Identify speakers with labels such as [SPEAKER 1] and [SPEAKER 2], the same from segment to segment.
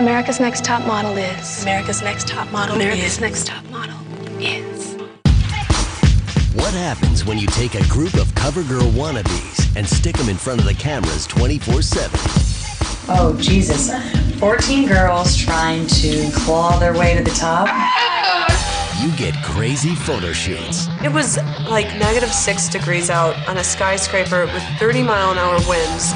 [SPEAKER 1] America's Next Top Model is.
[SPEAKER 2] America's Next Top Model
[SPEAKER 1] America's
[SPEAKER 2] is.
[SPEAKER 1] Next Top Model is.
[SPEAKER 3] What happens when you take a group of CoverGirl wannabes and stick them in front of the cameras 24/7?
[SPEAKER 4] Oh, Jesus. 14 girls trying to claw their way to the top.
[SPEAKER 3] You get crazy photo shoots.
[SPEAKER 2] It was like -6 degrees out on a skyscraper with 30-mile-an-hour winds.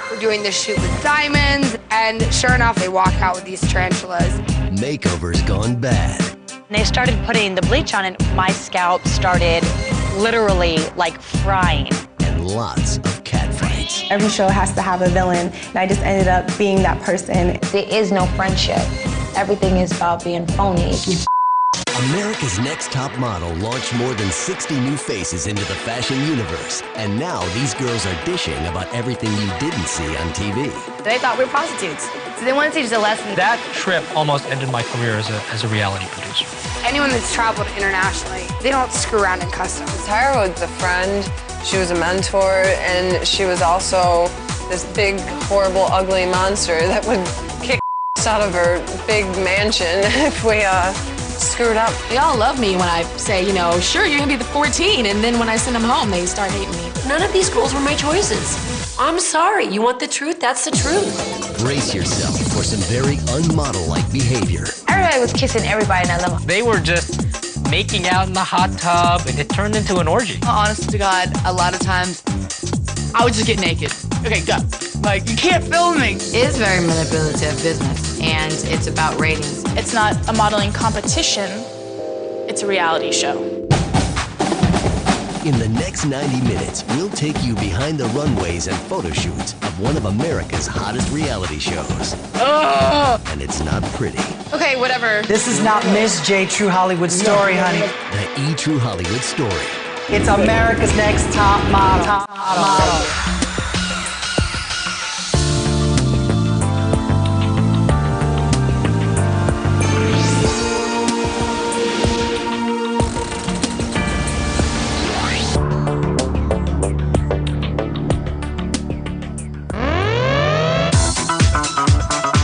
[SPEAKER 5] We're doing this shoot with diamonds, and sure enough, they walk out with these tarantulas.
[SPEAKER 3] Makeovers gone bad.
[SPEAKER 6] They started putting the bleach on and my scalp started literally like frying.
[SPEAKER 3] And lots of catfights.
[SPEAKER 7] Every show has to have a villain, and I just ended up being that person.
[SPEAKER 8] There is no friendship. Everything is about being phony.
[SPEAKER 3] America's Next Top Model launched more than 60 new faces into the fashion universe. And now these girls are dishing about everything you didn't see on TV.
[SPEAKER 5] They thought we were prostitutes, so they wanted to teach us a lesson.
[SPEAKER 9] That trip almost ended my career as a reality producer.
[SPEAKER 5] Anyone that's traveled internationally, they don't screw around in customs.
[SPEAKER 2] Tyra was a friend, she was a mentor, and she was also this big, horrible, ugly monster that would kick out of her big mansion if we screwed up.
[SPEAKER 10] They all love me when I say, you know, sure, you're gonna be the 14, and then when I send them home, they start hating me.
[SPEAKER 11] None of these girls were my choices. I'm sorry, you want the truth? That's the truth.
[SPEAKER 3] Brace yourself for some very unmodel-like behavior.
[SPEAKER 8] Everybody was kissing everybody in that limo.
[SPEAKER 9] They were just making out in the hot tub, and it turned into an orgy.
[SPEAKER 10] Honest to God, a lot of times, I would just get naked. Okay, go. Like, you can't film me.
[SPEAKER 12] It is very manipulative business, and it's about ratings.
[SPEAKER 10] It's not a modeling competition, it's a reality show.
[SPEAKER 3] In the next 90 minutes, we'll take you behind the runways and photo shoots of one of America's hottest reality shows. And it's not pretty.
[SPEAKER 10] Okay, whatever.
[SPEAKER 4] This is not Miss J. True Hollywood Story, honey.
[SPEAKER 3] The E! True Hollywood Story.
[SPEAKER 4] It's America's Next Top Model. Top model.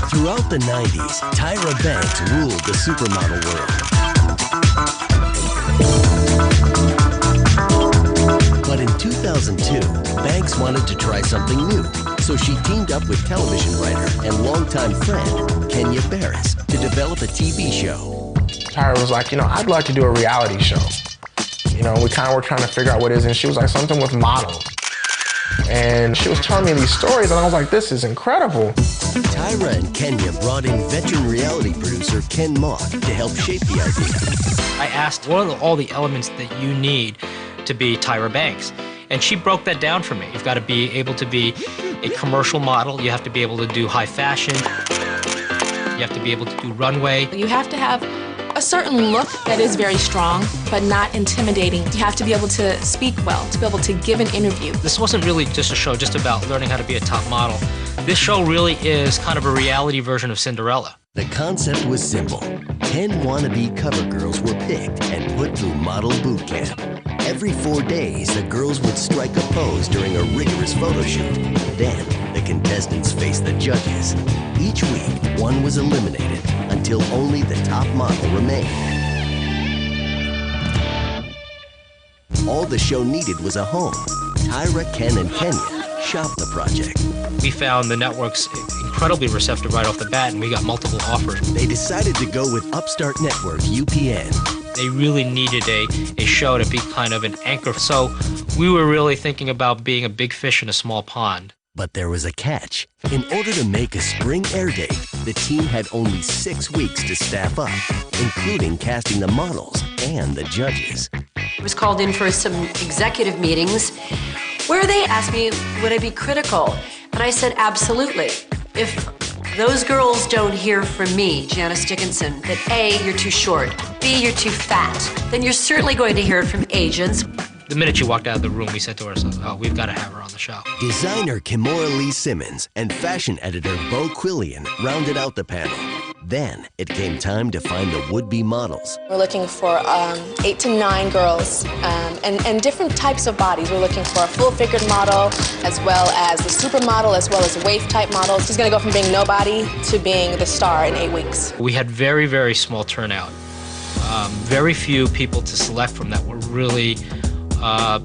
[SPEAKER 3] Throughout the 90s, Tyra Banks ruled the supermodel world. But in 2002, Banks wanted to try something new, so she teamed up with television writer and longtime friend Kenya Barris to develop a TV show.
[SPEAKER 13] Tyra was like, you know, I'd like to do a reality show. You know, we kind of were trying to figure out what it is, and she was like, something with models. And she was telling me these stories, and I was like, this is incredible.
[SPEAKER 3] Tyra and Kenya brought in veteran reality producer Ken Mock to help shape the idea.
[SPEAKER 9] I asked, what are all the elements that you need to be Tyra Banks? And she broke that down for me. You've got to be able to be a commercial model. You have to be able to do high fashion. You have to be able to do runway.
[SPEAKER 10] You have to have a certain look that is very strong, but not intimidating. You have to be able to speak well, to be able to give an interview.
[SPEAKER 9] This wasn't really just a show just about learning how to be a top model. This show really is kind of a reality version of Cinderella.
[SPEAKER 3] The concept was simple. 10 wannabe cover girls were picked and put through model boot camp. Every 4 days, the girls would strike a pose during a rigorous photo shoot. Then, the contestants faced the judges. Each week, one was eliminated until only the top model remained. All the show needed was a home. Tyra, Ken, and Kenya shopped the project.
[SPEAKER 9] We found the networks incredibly receptive right off the bat, and we got multiple offers.
[SPEAKER 3] They decided to go with Upstart Network, UPN.
[SPEAKER 9] They really needed a show to be kind of an anchor. So we were really thinking about being a big fish in a small pond.
[SPEAKER 3] But there was a catch. In order to make a spring air date, the team had only 6 weeks to staff up, including casting the models and the judges.
[SPEAKER 11] I was called in for some executive meetings where they asked me, would I be critical? And I said, absolutely. If those girls don't hear from me, Janice Dickinson, that A, you're too short, B, you're too fat, then you're certainly going to hear it from agents.
[SPEAKER 9] The minute you walked out of the room, we said to ourselves, oh, we've got to have her on the show.
[SPEAKER 3] Designer Kimora Lee Simmons and fashion editor Bo Quillian rounded out the panel. Then it came time to find the would-be models.
[SPEAKER 10] We're looking for 8 to 9 girls and different types of bodies. We're looking for a full-figured model, as well as the supermodel, as well as waif-type models. She's going to go from being nobody to being the star in 8 weeks.
[SPEAKER 9] We had very, very small turnout. Very few people to select from that were really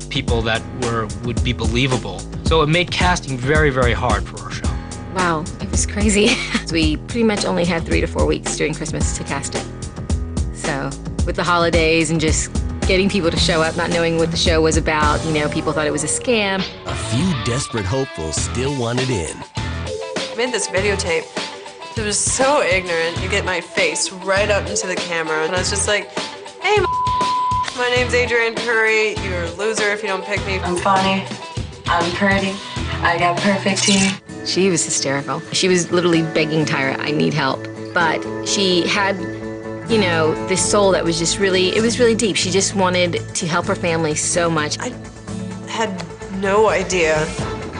[SPEAKER 9] people that would be believable. So it made casting very, very hard for our show.
[SPEAKER 14] Wow, it was crazy. We pretty much only had 3 to 4 weeks during Christmas to cast it. So with the holidays and just getting people to show up, not knowing what the show was about, you know, people thought it was a scam.
[SPEAKER 3] A few desperate hopefuls still wanted in.
[SPEAKER 2] I made this videotape. It was so ignorant. You get my face right up into the camera, and I was just like, hey, my name's Adrienne Curry. You're a loser if you don't pick me.
[SPEAKER 4] I'm funny. I'm pretty. I got perfect teeth.
[SPEAKER 14] She was hysterical. She was literally begging Tyra, I need help. But she had, you know, this soul that was just really, it was really deep. She just wanted to help her family so much.
[SPEAKER 2] I had no idea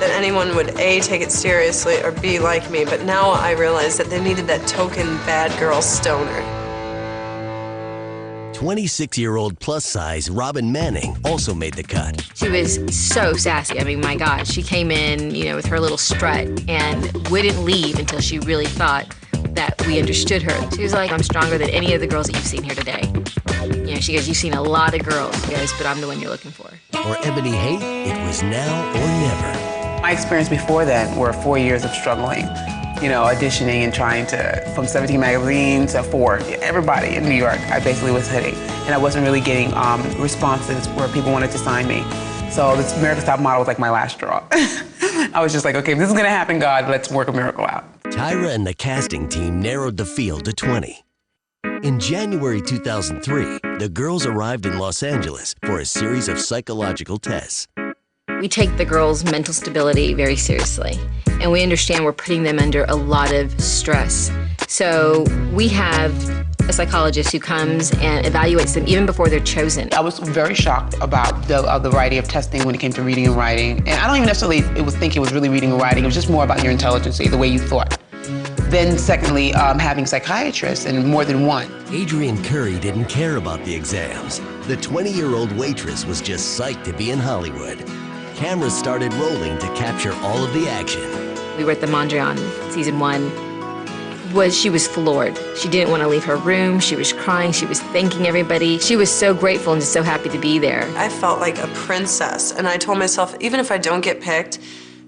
[SPEAKER 2] that anyone would A, take it seriously, or B, like me, but now I realize that they needed that token bad girl stoner.
[SPEAKER 3] 26-year-old plus-size Robin Manning also made the cut.
[SPEAKER 14] She was so sassy. I mean, my God, she came in, you know, with her little strut and wouldn't leave until she really thought that we understood her. She was like, I'm stronger than any of the girls that you've seen here today. You know, she goes, you've seen a lot of girls, you guys, but I'm the one you're looking for.
[SPEAKER 3] For Ebony Haight, it was now or never.
[SPEAKER 15] My experience before then were 4 years of struggling. You know, auditioning and trying to, from 17 magazine to Ford, everybody in New York, I basically was hitting. And I wasn't really getting responses where people wanted to sign me. So this America's Top Model was like my last straw. I was just like, okay, if this is gonna happen, God, let's work a miracle out.
[SPEAKER 3] Tyra and the casting team narrowed the field to 20. In January 2003, the girls arrived in Los Angeles for a series of psychological tests.
[SPEAKER 14] We take the girls' mental stability very seriously, and we understand we're putting them under a lot of stress. So we have a psychologist who comes and evaluates them even before they're chosen.
[SPEAKER 15] I was very shocked about the variety of testing when it came to reading and writing. And I don't even necessarily think it was really reading and writing. It was just more about your intelligence, the way you thought. Then secondly, having psychiatrists, and more than one.
[SPEAKER 3] Adrienne Curry didn't care about the exams. The 20-year-old waitress was just psyched to be in Hollywood. Cameras started rolling to capture all of the action.
[SPEAKER 14] We were at the Mondrian, season 1. She was floored. She didn't want to leave her room. She was crying. She was thanking everybody. She was so grateful and just so happy to be there.
[SPEAKER 2] I felt like a princess, and I told myself, even if I don't get picked,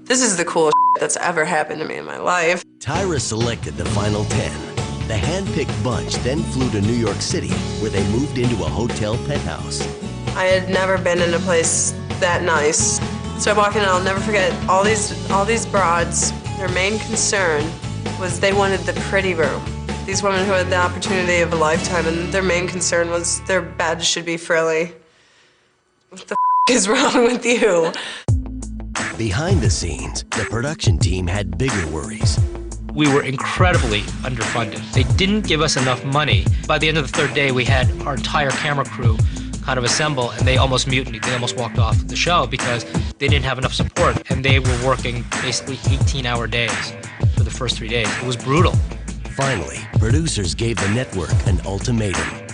[SPEAKER 2] this is the coolest that's ever happened to me in my life.
[SPEAKER 3] Tyra selected the final 10. The hand-picked bunch then flew to New York City, where they moved into a hotel penthouse.
[SPEAKER 2] I had never been in a place that nice. So I walk in and I'll never forget, all these broads, their main concern was they wanted the pretty room. These women who had the opportunity of a lifetime, and their main concern was their bed should be frilly. What the is wrong with you?
[SPEAKER 3] Behind the scenes, the production team had bigger worries.
[SPEAKER 9] We were incredibly underfunded. They didn't give us enough money. By the end of the 3rd day, we had our entire camera crew kind of assemble, and they almost mutinied. They almost walked off the show because they didn't have enough support, and they were working basically 18-hour days for the first 3 days. It was brutal.
[SPEAKER 3] Finally, producers gave the network an ultimatum.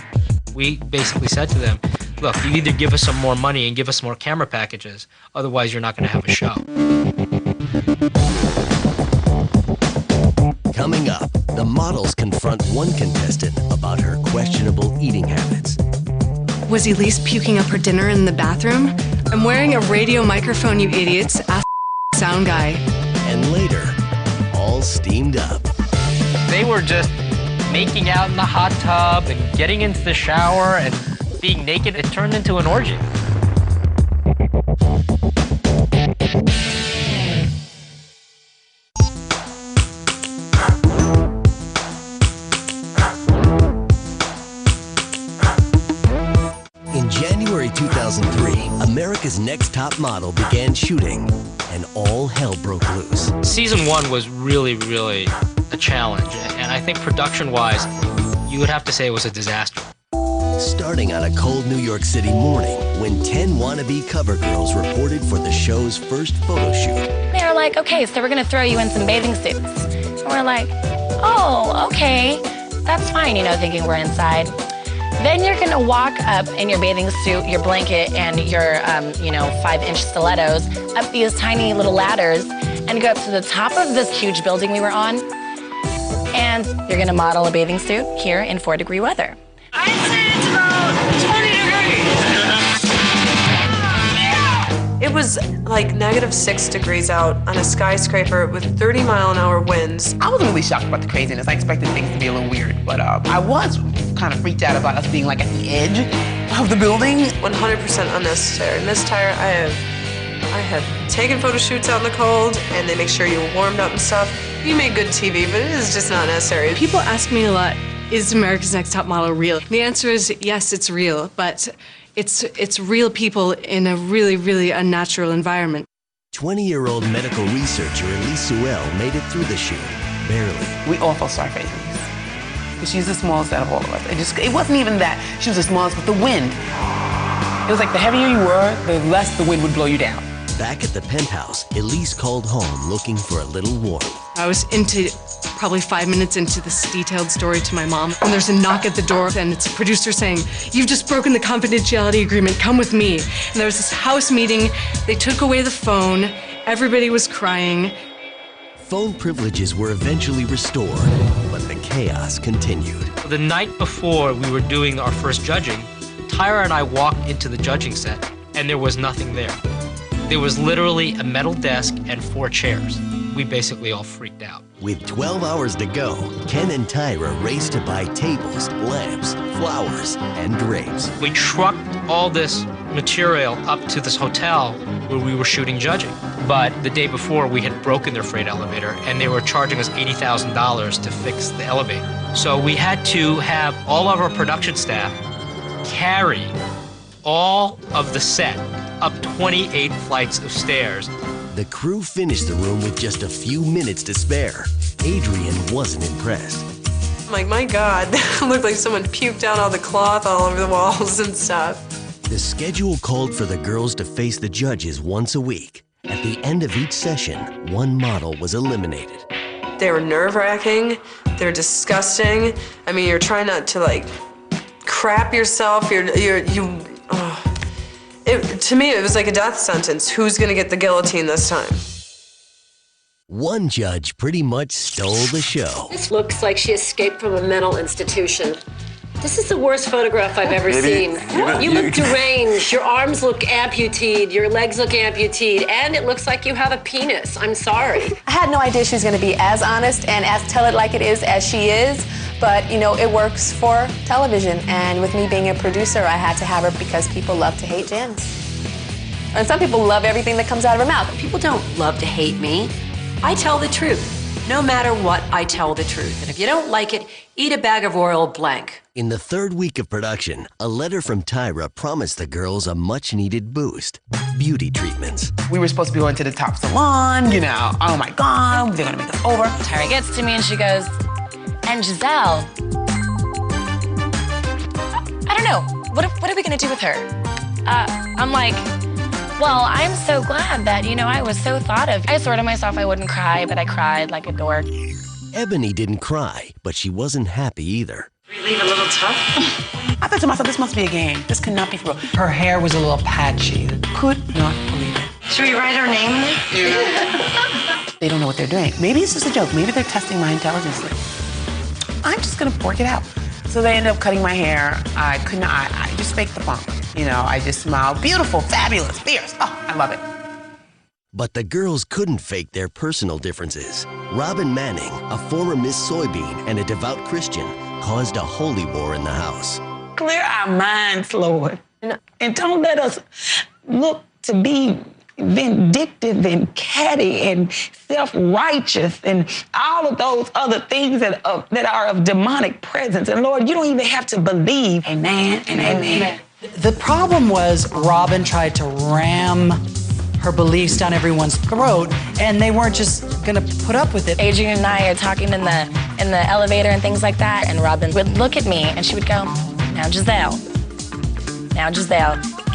[SPEAKER 9] We basically said to them, look, you either give us some more money and give us more camera packages, otherwise you're not going to have a show.
[SPEAKER 3] Coming up, the models confront one contestant about her questionable eating habits.
[SPEAKER 16] Was Elise puking up her dinner in the bathroom? I'm wearing a radio microphone, you idiots. Ask sound guy.
[SPEAKER 3] And later, all steamed up.
[SPEAKER 9] They were just making out in the hot tub and getting into the shower and being naked. It turned into an orgy.
[SPEAKER 3] In January 2003, America's Next Top Model began shooting, and all hell broke loose.
[SPEAKER 9] Season 1 was really, really a challenge, and I think production-wise, you would have to say it was a disaster.
[SPEAKER 3] Starting on a cold New York City morning when 10 wannabe cover girls reported for the show's first photo shoot.
[SPEAKER 17] They were like, okay, so we're gonna throw you in some bathing suits. And we're like, oh, okay. that's fine, thinking we're inside. Then you're gonna walk up in your bathing suit, your blanket, and your, 5-inch stilettos up these tiny little ladders and go up to the top of this huge building we were on. And you're gonna model a bathing suit here in 4-degree weather.
[SPEAKER 18] I'd say it's about 20 degrees.
[SPEAKER 2] It was like -6 degrees out on a skyscraper with 30-mile-an-hour winds.
[SPEAKER 15] I wasn't really shocked about the craziness. I expected things to be a little weird, but I was kind of freaked out about us being like at the edge of the building.
[SPEAKER 2] 100% unnecessary. Miss Tyra, I have taken photo shoots out in the cold, and they make sure you're warmed up and stuff. You make good TV, but it is just not necessary.
[SPEAKER 16] People ask me a lot, is America's Next Top Model real? The answer is yes, it's real, but it's real people in a really, really unnatural environment.
[SPEAKER 3] 20-year-old medical researcher Elise Sewell made it through the shoot, barely.
[SPEAKER 15] We all felt sorry for Elise. But she's the smallest out of all of us. It wasn't even that she was the smallest, but the wind. It was like the heavier you were, the less the wind would blow you down.
[SPEAKER 3] Back at the penthouse, Elise called home looking for a little warmth.
[SPEAKER 16] I was probably 5 minutes into this detailed story to my mom, and there's a knock at the door, and it's a producer saying, "You've just broken the confidentiality agreement, come with me." And there was this house meeting, they took away the phone, everybody was crying.
[SPEAKER 3] Phone privileges were eventually restored, but the chaos continued.
[SPEAKER 9] The night before we were doing our first judging, Tyra and I walked into the judging set, and there was nothing there. There was literally a metal desk and 4 chairs. We basically all freaked out.
[SPEAKER 3] With 12 hours to go, Ken and Tyra raced to buy tables, lamps, flowers, and drapes.
[SPEAKER 9] We trucked all this material up to this hotel where we were shooting judging. But the day before, we had broken their freight elevator, and they were charging us $80,000 to fix the elevator. So we had to have all of our production staff carry all of the set up 28 flights of stairs.
[SPEAKER 3] The crew finished the room with just a few minutes to spare. Adrian wasn't impressed.
[SPEAKER 2] I'm like, my God, that looked like someone puked out all the cloth all over the walls and stuff.
[SPEAKER 3] The schedule called for the girls to face the judges once a week. At the end of each session, one model was eliminated.
[SPEAKER 2] They were nerve-wracking. They were disgusting. I mean, you're trying not to crap yourself. To me, it was like a death sentence. Who's gonna get the guillotine this time?
[SPEAKER 3] One judge pretty much stole the show.
[SPEAKER 11] This looks like she escaped from a mental institution. This is the worst photograph I've ever seen. You look deranged. Your arms look amputated. Your legs look amputated. And it looks like you have a penis. I'm sorry.
[SPEAKER 10] I had no idea she was going to be as honest and as tell it like it is as she is. But, it works for television. And with me being a producer, I had to have her because people love to hate Janice. And some people love everything that comes out of her mouth.
[SPEAKER 11] People don't love to hate me. I tell the truth. No matter what, I tell the truth. And if you don't like it, eat a bag of Royal Blanc.
[SPEAKER 3] In the 3rd week of production, a letter from Tyra promised the girls a much-needed boost. Beauty treatments.
[SPEAKER 15] We were supposed to be going to the top salon, oh my God, they're gonna make us over.
[SPEAKER 17] Tyra gets to me and she goes, "And Giselle, I don't know, what are we gonna do with her?" I'm like, well, I'm so glad that, I was so thought of. I swore to myself I wouldn't cry, but I cried like a dork.
[SPEAKER 3] Ebony didn't cry, but she wasn't happy either.
[SPEAKER 15] Leave a little tough. I thought to myself, this must be a game. This cannot be real. Her hair was a little patchy. Could not believe it.
[SPEAKER 18] Should we write her name in it?
[SPEAKER 15] They don't know what they're doing. Maybe it's just a joke. Maybe they're testing my intelligence. I'm just gonna work it out. So they ended up cutting my hair. I just faked the funk. I just smiled. Beautiful, fabulous, fierce. Oh, I love it.
[SPEAKER 3] But the girls couldn't fake their personal differences. Robin Manning, a former Miss Soybean and a devout Christian, caused a holy war in the house.
[SPEAKER 19] Clear our minds, Lord, and don't let us look to be vindictive and catty and self-righteous and all of those other things that are of demonic presence. And Lord, you don't even have to believe. Amen and amen.
[SPEAKER 20] The problem was Robin tried to ram her beliefs down everyone's throat, and they weren't just gonna put up with it.
[SPEAKER 17] Adrian and I are talking in the elevator and things like that, and Robin would look at me and she would go, now Giselle,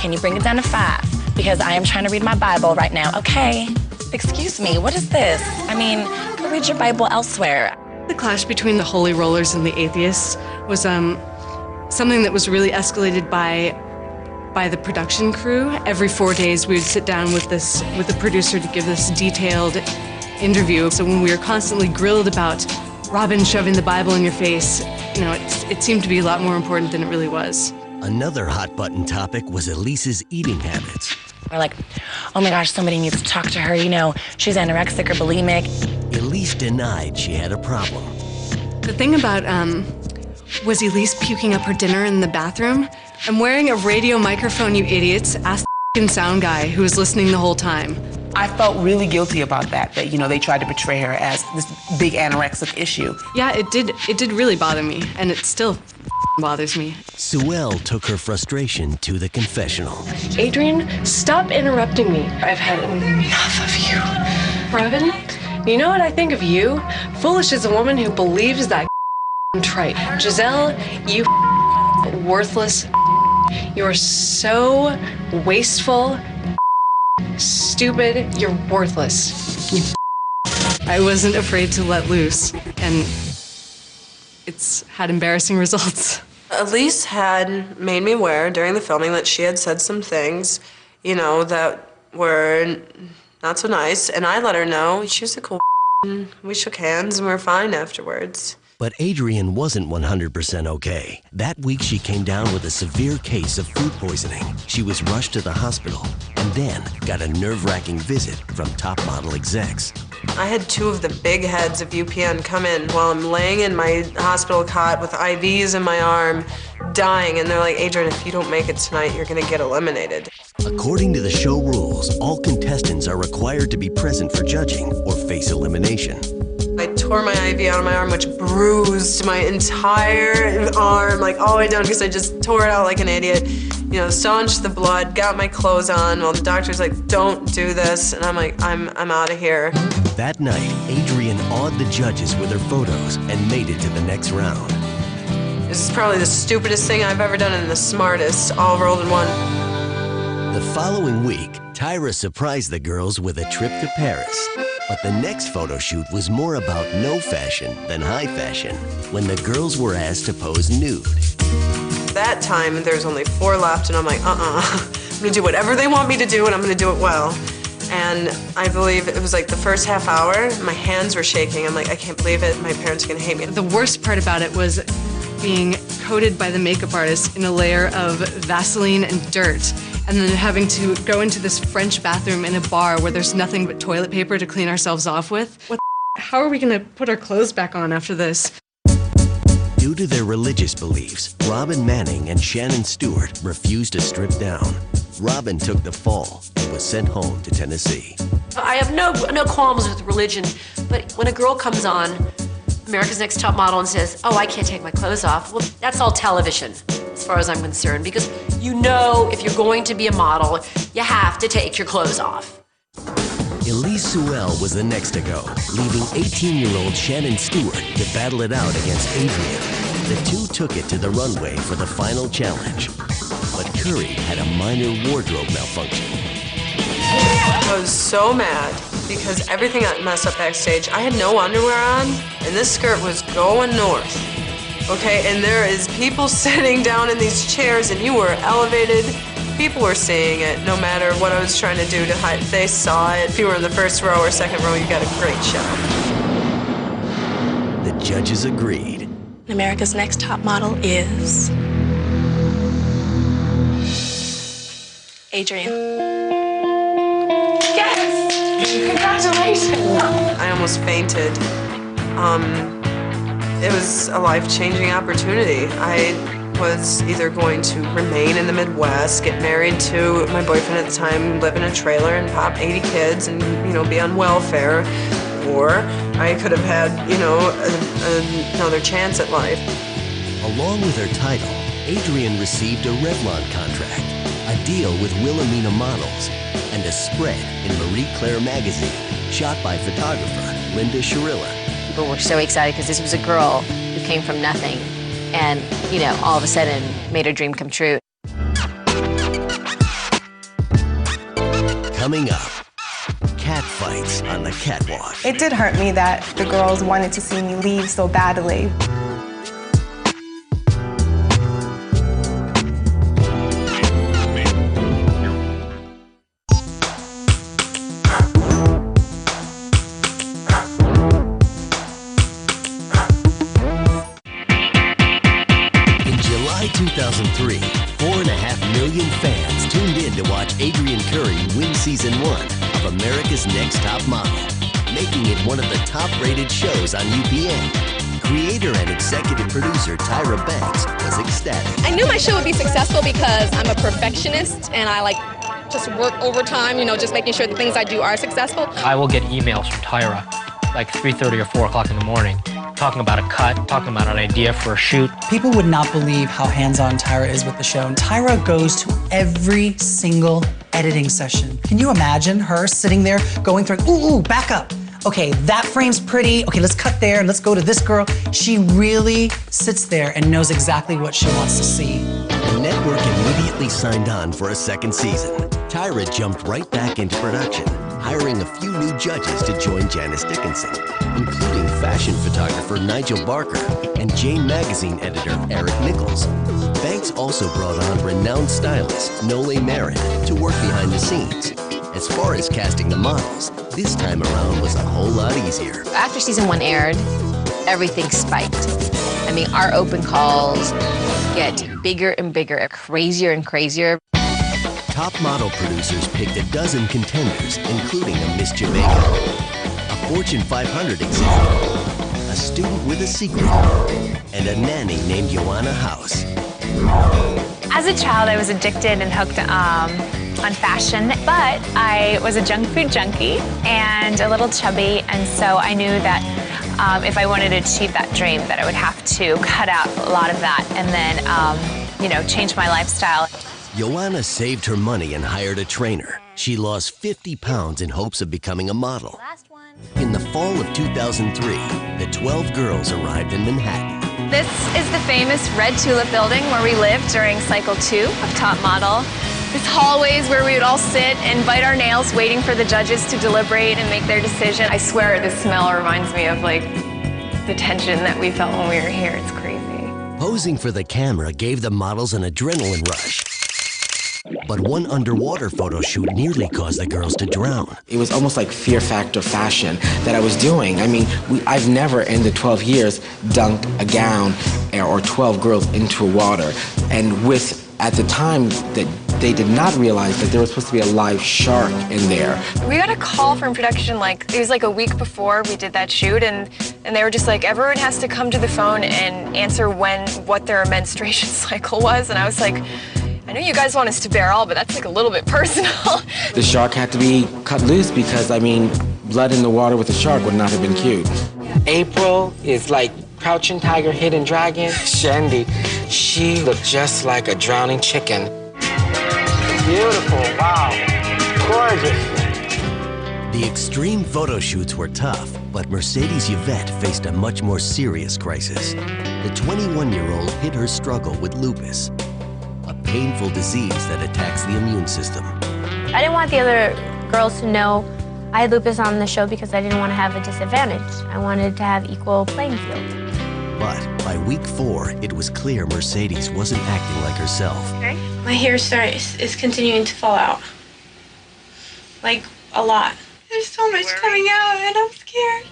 [SPEAKER 17] can you bring it down to 5? Because I am trying to read my Bible right now. Okay, excuse me, what is this? I mean, go read your Bible elsewhere.
[SPEAKER 16] The clash between the holy rollers and the atheists was something that was really escalated by the production crew. Every 4 days we would sit down with the producer to give this detailed interview. So when we were constantly grilled about Robin shoving the Bible in your face, you know, it seemed to be a lot more important than it really was.
[SPEAKER 3] Another hot button topic was Elise's eating habits.
[SPEAKER 17] We're like, oh my gosh, somebody needs to talk to her, you know, she's anorexic or bulimic.
[SPEAKER 3] Elise denied she had a problem.
[SPEAKER 16] The thing about, was Elise puking up her dinner in the bathroom? I'm wearing a radio microphone, you idiots. Ask the sound guy who was listening the whole time.
[SPEAKER 15] I felt really guilty about that, you know, they tried to portray her as this big anorexic issue.
[SPEAKER 16] Yeah, it did really bother me, and it still bothers me.
[SPEAKER 3] Sue-Ell took her frustration to the confessional.
[SPEAKER 21] Adrian, stop interrupting me. I've had enough of you. Robin, you know what I think of you? Foolish as a woman who believes that trite. Giselle, you worthless. You're so wasteful, stupid, you're worthless. You
[SPEAKER 16] I wasn't afraid to let loose, and it's had embarrassing results.
[SPEAKER 2] Elise had made me aware during the filming that she had said some things, you know, that were not so nice, and I let her know. She was a cool we shook hands and we were fine afterwards.
[SPEAKER 3] But Adrian wasn't 100% okay. That week she came down with a severe case of food poisoning. She was rushed to the hospital and then got a nerve-wracking visit from top model execs.
[SPEAKER 2] I had two of the big heads of UPN come in while I'm laying in my hospital cot with IVs in my arm, dying, and they're like, Adrian, if you don't make it tonight, you're gonna get eliminated.
[SPEAKER 3] According to the show rules, all contestants are required to be present for judging or face elimination.
[SPEAKER 2] I tore my IV out of my arm, which bruised my entire arm, like all the way down, because I just tore it out like an idiot. You know, staunched the blood, got my clothes on, while the doctor's like, don't do this. And I'm like, I'm out of here.
[SPEAKER 3] That night, Adrian awed the judges with her photos and made it to the next round.
[SPEAKER 2] This is probably the stupidest thing I've ever done and the smartest, all rolled in one.
[SPEAKER 3] The following week, Tyra surprised the girls with a trip to Paris. But the next photo shoot was more about no fashion than high fashion, when the girls were asked to pose nude.
[SPEAKER 2] That time, there's only 4 left, and I'm like, I'm gonna do whatever they want me to do, and I'm gonna do it well. And I believe it was like the first half hour, my hands were shaking. I'm like, I can't believe it, my parents are gonna hate me.
[SPEAKER 16] The worst part about it was being coated by the makeup artist in a layer of Vaseline and dirt, and then having to go into this French bathroom in a bar where there's nothing but toilet paper to clean ourselves off with. How are we gonna put our clothes back on after this?
[SPEAKER 3] Due to their religious beliefs, Robin Manning and Shannon Stewart refused to strip down. Robin took the fall and was sent home to Tennessee.
[SPEAKER 11] I have no qualms with religion, but when a girl comes on America's Next Top Model and says, oh, I can't take my clothes off, well, that's all television, as far as I'm concerned, because you know if you're going to be a model, you have to take your clothes off.
[SPEAKER 3] Elise Sue-Ell was the next to go, leaving 18-year-old Shannon Stewart to battle it out against Adrian. The two took it to the runway for the final challenge. But Curry had a minor wardrobe malfunction.
[SPEAKER 2] I was so mad because everything got messed up backstage. I had no underwear on, and this skirt was going north. Okay, and there is people sitting down in these chairs, and you were elevated. People were seeing it, no matter what I was trying to do to hide. They saw it. If you were in the first row or second row, you got a great show.
[SPEAKER 3] The judges agreed.
[SPEAKER 1] America's Next Top Model is Adrian.
[SPEAKER 21] Yes! Congratulations!
[SPEAKER 2] I almost fainted. It was a life-changing opportunity. I was either going to remain in the Midwest, get married to my boyfriend at the time, live in a trailer and pop 80 kids and, you know, be on welfare, or I could have had, you know, another chance at life.
[SPEAKER 3] Along with her title, Adrian received a Revlon contract, a deal with Wilhelmina Models, and a spread in Marie Claire magazine, shot by photographer Linda Sharilla.
[SPEAKER 14] People were so excited because this was a girl who came from nothing and, you know, all of a sudden made her dream come true.
[SPEAKER 3] Coming up, cat fights on the catwalk.
[SPEAKER 7] It did hurt me that the girls wanted to see me leave so badly.
[SPEAKER 3] In July 2003, 4.5 million fans tuned in to watch Adrienne Curry win season 1 of America's Next Top Model, making it one of the top-rated shows on UPN. Creator and executive producer Tyra Banks was ecstatic.
[SPEAKER 10] I knew my show would be successful because I'm a perfectionist and I just work overtime, just making sure the things I do are successful.
[SPEAKER 9] I will get emails from Tyra like 3:30 or 4 o'clock in the morning, talking about a cut, talking about an idea for a shoot.
[SPEAKER 20] People would not believe how hands-on Tyra is with the show. Tyra goes to every single editing session. Can you imagine her sitting there going through, ooh, back up. Okay, that frame's pretty. Okay, let's cut there and let's go to this girl. She really sits there and knows exactly what she wants to see.
[SPEAKER 3] The network immediately signed on for a second season. Tyra jumped right back into production, hiring a few new judges to join Janice Dickinson, including fashion photographer Nigel Barker and Jane magazine editor Eric Nichols. Banks also brought on renowned stylist Nole Marin to work behind the scenes. As far as casting the models, this time around was a whole lot easier.
[SPEAKER 14] After season 1 aired, everything spiked. I mean, our open calls get bigger and bigger, crazier and crazier.
[SPEAKER 3] Top Model producers picked a dozen contenders, including a Miss Jamaica, a Fortune 500 executive, a student with a secret, and a nanny named Joanna House.
[SPEAKER 6] As a child, I was addicted and hooked on fashion, but I was a junk food junkie and a little chubby, and so I knew that if I wanted to achieve that dream, that I would have to cut out a lot of that and then, change my lifestyle.
[SPEAKER 3] Joanna saved her money and hired a trainer. She lost 50 pounds in hopes of becoming a model. In the fall of 2003, the 12 girls arrived in Manhattan.
[SPEAKER 6] This is the famous Red Tulip building where we lived during cycle 2 of Top Model. This hallways where we would all sit and bite our nails waiting for the judges to deliberate and make their decision. I swear this smell reminds me of the tension that we felt when we were here. It's crazy.
[SPEAKER 3] Posing for the camera gave the models an adrenaline rush. But one underwater photo shoot nearly caused the girls to drown.
[SPEAKER 22] It was almost like Fear Factor fashion that I was doing. I mean, I've never in the 12 years dunked a gown or 12 girls into water. And at the time, that they did not realize that there was supposed to be a live shark in there.
[SPEAKER 6] We got a call from production, it was a week before we did that shoot, and they were just like, everyone has to come to the phone and answer what their menstruation cycle was. And I was like, I know you guys want us to bear all, but that's a little bit personal.
[SPEAKER 22] The shark had to be cut loose because, blood in the water with a shark would not have been cute. April is like Crouching Tiger, Hidden Dragon. Shandy, she looked just like a drowning chicken. Beautiful, wow, gorgeous.
[SPEAKER 3] The extreme photo shoots were tough, but Mercedes Yvette faced a much more serious crisis. The 21-year-old hid her struggle with lupus, a painful disease that attacks the immune system.
[SPEAKER 23] I didn't want the other girls to know I had lupus on the show because I didn't want to have a disadvantage. I wanted to have equal playing field.
[SPEAKER 3] But by week 4, it was clear Mercedes wasn't acting like herself.
[SPEAKER 24] Okay. My hair is continuing to fall out. A lot. There's so much coming out and I'm scared.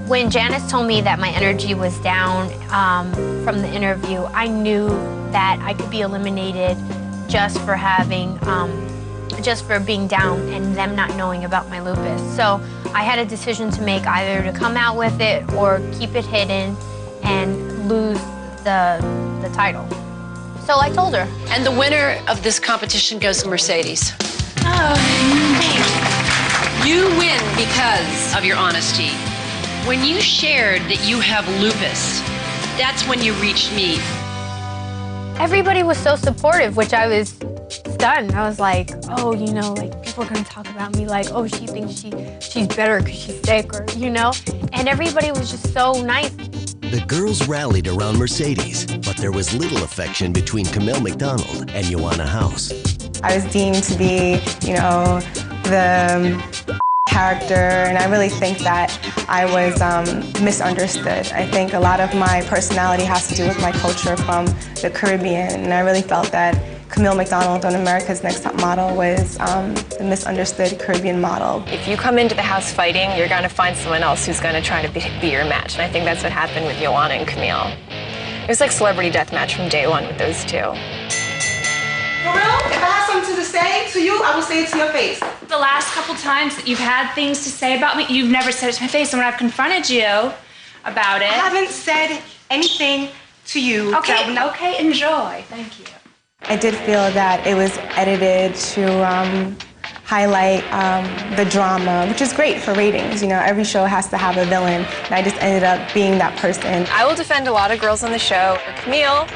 [SPEAKER 23] When Janice told me that my energy was down from the interview, I knew that I could be eliminated just for being down and them not knowing about my lupus. So I had a decision to make, either to come out with it or keep it hidden and lose the title. So I told her.
[SPEAKER 11] And the winner of this competition goes to Mercedes.
[SPEAKER 24] Oh,
[SPEAKER 11] you win because of your honesty. When you shared that you have lupus, that's when you reached me.
[SPEAKER 23] Everybody was so supportive, which I was stunned. I was like, oh, people are gonna talk about me oh, she thinks she's better because she's sick, or, and everybody was just so nice.
[SPEAKER 3] The girls rallied around Mercedes, but there was little affection between Camille McDonald and Joanna House.
[SPEAKER 7] I was deemed to be, the character, and I really think that I was misunderstood. I think a lot of my personality has to do with my culture from the Caribbean, and I really felt that Camille McDonald on America's Next Top Model was the misunderstood Caribbean model.
[SPEAKER 5] If you come into the house fighting, you're going to find someone else who's going to try to be your match, and I think that's what happened with Joanna and Camille. It was like celebrity deathmatch from day one with those two.
[SPEAKER 8] For real? If I have something to say to you, I will say it to your face.
[SPEAKER 12] The last couple times that you've had things to say about me, you've never said it to my face, and when I've confronted you about it...
[SPEAKER 8] I haven't said anything to you.
[SPEAKER 12] Okay, okay, enjoy. Thank you.
[SPEAKER 7] I did feel that it was edited to highlight the drama, which is great for ratings. You know, every show has to have a villain, and I just ended up being that person.
[SPEAKER 5] I will defend a lot of girls on the show. For Camille,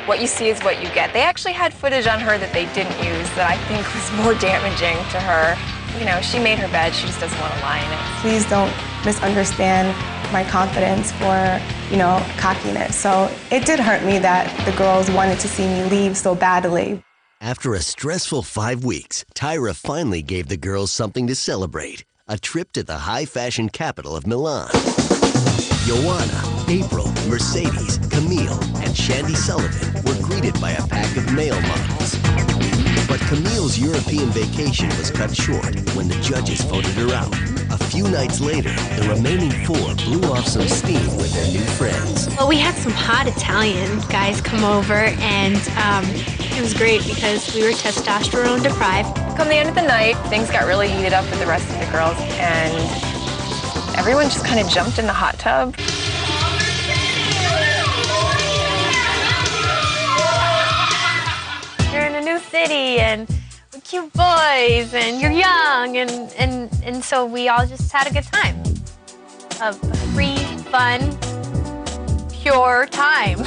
[SPEAKER 5] what you see is what you get. They actually had footage on her that they didn't use that I think was more damaging to her. You know, she made her bed, she just doesn't want to lie in it.
[SPEAKER 7] Please don't misunderstand my confidence for, you know, cockiness. So it did hurt me that the girls wanted to see me leave so badly.
[SPEAKER 3] After a stressful 5 weeks, Tyra finally gave the girls something to celebrate. A trip to the high fashion capital of Milan. Joanna, April, Mercedes, Camille, and Shandy Sullivan were greeted by a pack of male models. But Camille's European vacation was cut short when the judges voted her out. A few nights later, the remaining 4 blew off some steam with their new friends.
[SPEAKER 1] Well, we had some hot Italian guys come over, and it was great because we were testosterone deprived.
[SPEAKER 5] Come the end of the night, things got really heated up with the rest of the girls, and everyone just kind of jumped in the hot tub.
[SPEAKER 1] You're in a new city, and with cute boys, and you're young, and so we all just had a good time. A free, fun, pure time.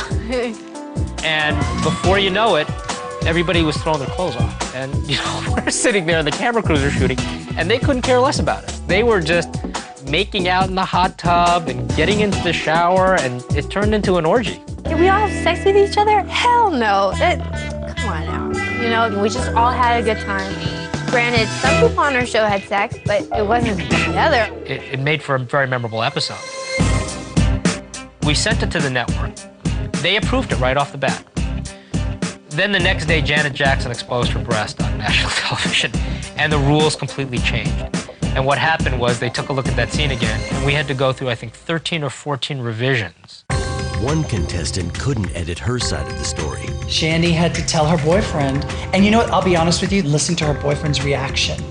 [SPEAKER 9] And before you know it, everybody was throwing their clothes off. And, you know, we're sitting there, the camera crews are shooting, and they couldn't care less about us. They were just making out in the hot tub and getting into the shower, and it turned into an orgy.
[SPEAKER 1] Did we all have sex with each other? Hell no. Come on now. You know, we just all had a good time. Granted, some people on our show had sex, but it wasn't together.
[SPEAKER 9] It made for a very memorable episode. We sent it to the network. They approved it right off the bat. Then the next day, Janet Jackson exposed her breast on national television, and the rules completely changed. And what happened was they took a look at that scene again, and we had to go through, I think, 13 or 14 revisions.
[SPEAKER 3] One contestant couldn't edit her side of the story.
[SPEAKER 20] Shandy had to tell her boyfriend, and you know what, I'll be honest with you, listening to her boyfriend's reaction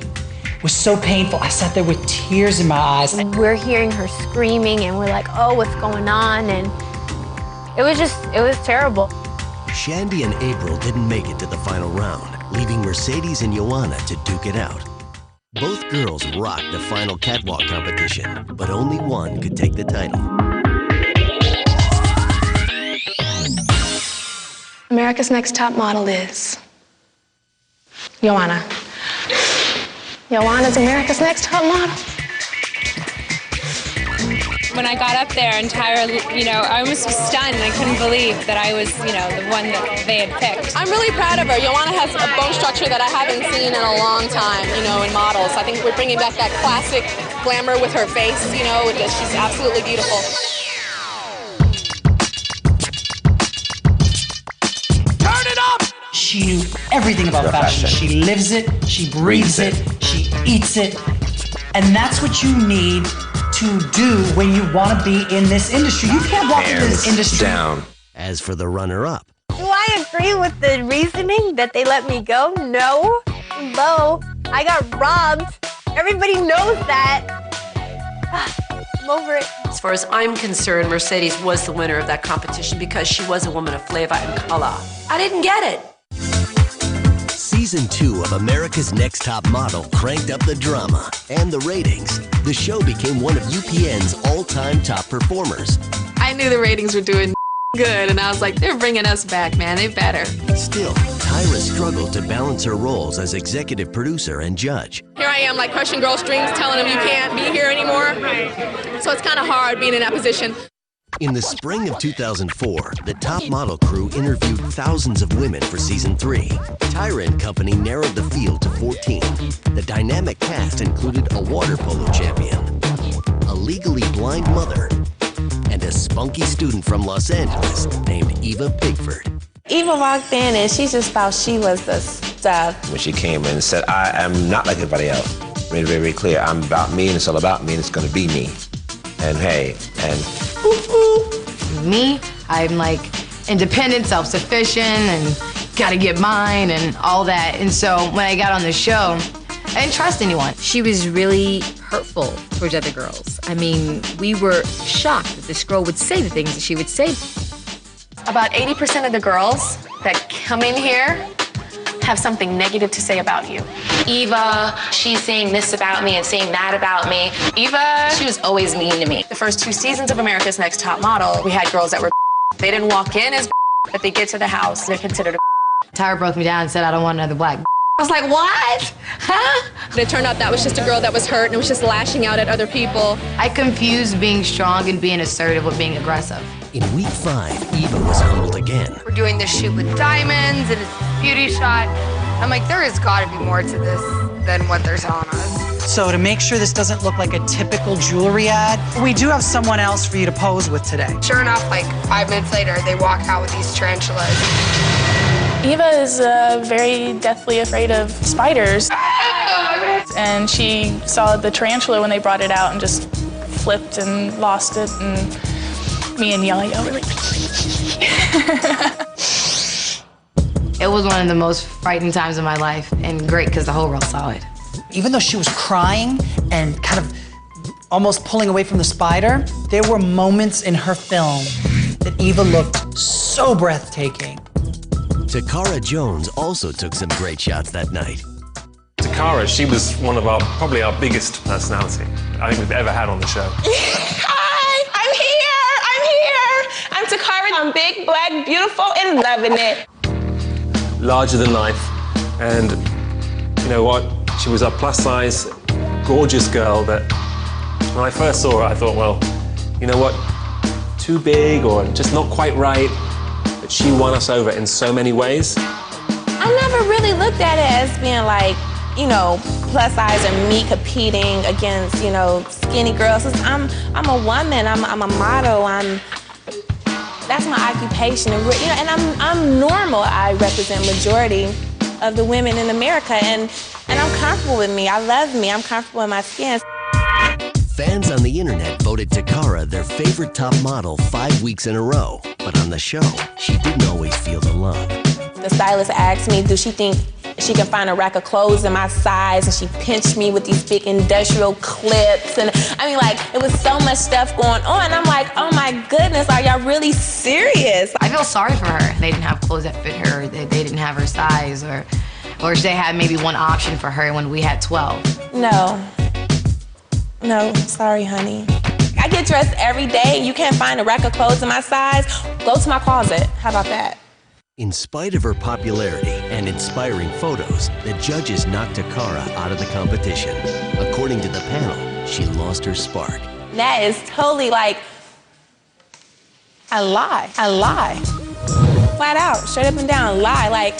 [SPEAKER 20] was so painful. I sat there with tears in my eyes.
[SPEAKER 1] And we're hearing her screaming, and we're like, oh, what's going on? And it was terrible.
[SPEAKER 3] Shandy and April didn't make it to the final round, leaving Mercedes and Joanna to duke it out. Both girls rocked the final catwalk competition, but only one could take the title.
[SPEAKER 10] America's Next Top Model is Joanna. Joanna's America's Next Top Model.
[SPEAKER 6] When I got up there and Tyra, you know, I was stunned. I couldn't believe that I was, you know, the one that they had picked.
[SPEAKER 10] I'm really proud of her. Joanna has a bone structure that I haven't seen in a long time, you know, in models. I think we're bringing back that classic glamour with her face, you know, she's absolutely beautiful.
[SPEAKER 20] Turn it up! She knew everything about fashion. She lives it, she breathes it, she eats it. And that's what you need to do when you want to be in this industry. You can't walk into this industry.
[SPEAKER 3] Down. As for the runner-up,
[SPEAKER 1] Do I agree with the reasoning that they let me go? No. Hello. I got robbed. Everybody knows that. I'm over it.
[SPEAKER 11] As far as I'm concerned, Mercedes was the winner of that competition because she was a woman of flavor and color. I didn't get it.
[SPEAKER 3] Season 2 of America's Next Top Model cranked up the drama and the ratings. The show became one of UPN's all-time top performers.
[SPEAKER 13] I knew the ratings were doing good, and I was like, they're bringing us back, man. They better.
[SPEAKER 3] Still, Tyra struggled to balance her roles as executive producer and judge.
[SPEAKER 10] Here I am, like, crushing girls' dreams, telling them you can't be here anymore. So it's kind of hard being in that position.
[SPEAKER 3] In the spring of 2004, the Top Model crew interviewed thousands of women for season 3. Tyra and company narrowed the field to 14. The dynamic cast included a water polo champion, a legally blind mother, and a spunky student from Los Angeles named Eva Pigford.
[SPEAKER 4] Eva walked in and she just thought she was the stuff.
[SPEAKER 17] When she came in and said, I am not like everybody else. Made it very, very clear, I'm about me and it's all about me and it's gonna be me. And hey, and
[SPEAKER 14] Me, I'm like independent, self-sufficient, and gotta get mine and all that. And so when I got on the show, I didn't trust anyone. She was really hurtful towards other girls. I mean, we were shocked that this girl would say the things that she would say.
[SPEAKER 5] About 80% of the girls that come in here have something negative to say about you.
[SPEAKER 10] Eva, she's saying this about me and saying that about me.
[SPEAKER 5] Eva,
[SPEAKER 10] She was always mean to me.
[SPEAKER 5] the first 2 seasons of America's Next Top Model, we had girls that were they didn't walk in as but they get to the house, they're considered a
[SPEAKER 14] Tyra broke me down and said, I don't want another black.
[SPEAKER 5] I was like, what? Huh?
[SPEAKER 10] But it turned out that was just a girl that was hurt and was just lashing out at other people.
[SPEAKER 14] I confused being strong and being assertive with being aggressive.
[SPEAKER 3] In week 5, Eva was humbled again.
[SPEAKER 18] We're doing this shoot with diamonds and it's a beauty shot. I'm like, there has got to be more to this than what they're telling us.
[SPEAKER 20] So to make sure this doesn't look like a typical jewelry ad, we do have someone else for you to pose with today.
[SPEAKER 18] Sure enough, like 5 minutes later, they walk out with these tarantulas.
[SPEAKER 19] Eva is very deathly afraid of spiders. And she saw the tarantula when they brought it out and just flipped and lost it. And me and Yaya were like...
[SPEAKER 14] It was one of the most frightening times of my life, and great because the whole world saw it.
[SPEAKER 20] Even though she was crying and kind of almost pulling away from the spider, there were moments in her film that Eva looked so breathtaking.
[SPEAKER 3] Takara Jones also took some great shots that night.
[SPEAKER 25] Takara, she was one of probably our biggest personality I think we've ever had on the show.
[SPEAKER 8] Hi, I'm here. I'm Takara. I'm big, black, beautiful, and loving it.
[SPEAKER 25] Larger than life, and you know what? She was a plus-size, gorgeous girl that when I first saw her, I thought, well, you know what? Too big or just not quite right. But she won us over in so many ways.
[SPEAKER 4] I never really looked at it as being like, you know, plus size or me competing against, you know, skinny girls. I'm a woman, I'm a model, that's my occupation, and you know, and I'm normal. I represent majority of the women in America, and I'm comfortable with me. I love me. I'm comfortable in my skin.
[SPEAKER 3] Fans on the internet voted Takara their favorite top model 5 weeks in a row. But on the show, she didn't always feel the love.
[SPEAKER 4] The stylist asked me, do she think she can find a rack of clothes in my size? And she pinched me with these big industrial clips. And I mean, like, it was so much stuff going on. I'm like, oh my goodness, are y'all really serious?
[SPEAKER 14] I feel sorry for her. They didn't have clothes that fit her, they didn't have her size, or they had maybe one option for her when we had 12.
[SPEAKER 4] No, sorry, honey. I get dressed every day. You can't find a rack of clothes in my size. Go to my closet. How about that?
[SPEAKER 3] In spite of her popularity and inspiring photos, the judges knocked Takara out of the competition. According to the panel, she lost her spark.
[SPEAKER 4] That is totally like a lie. Flat out, straight up and down, lie. Like,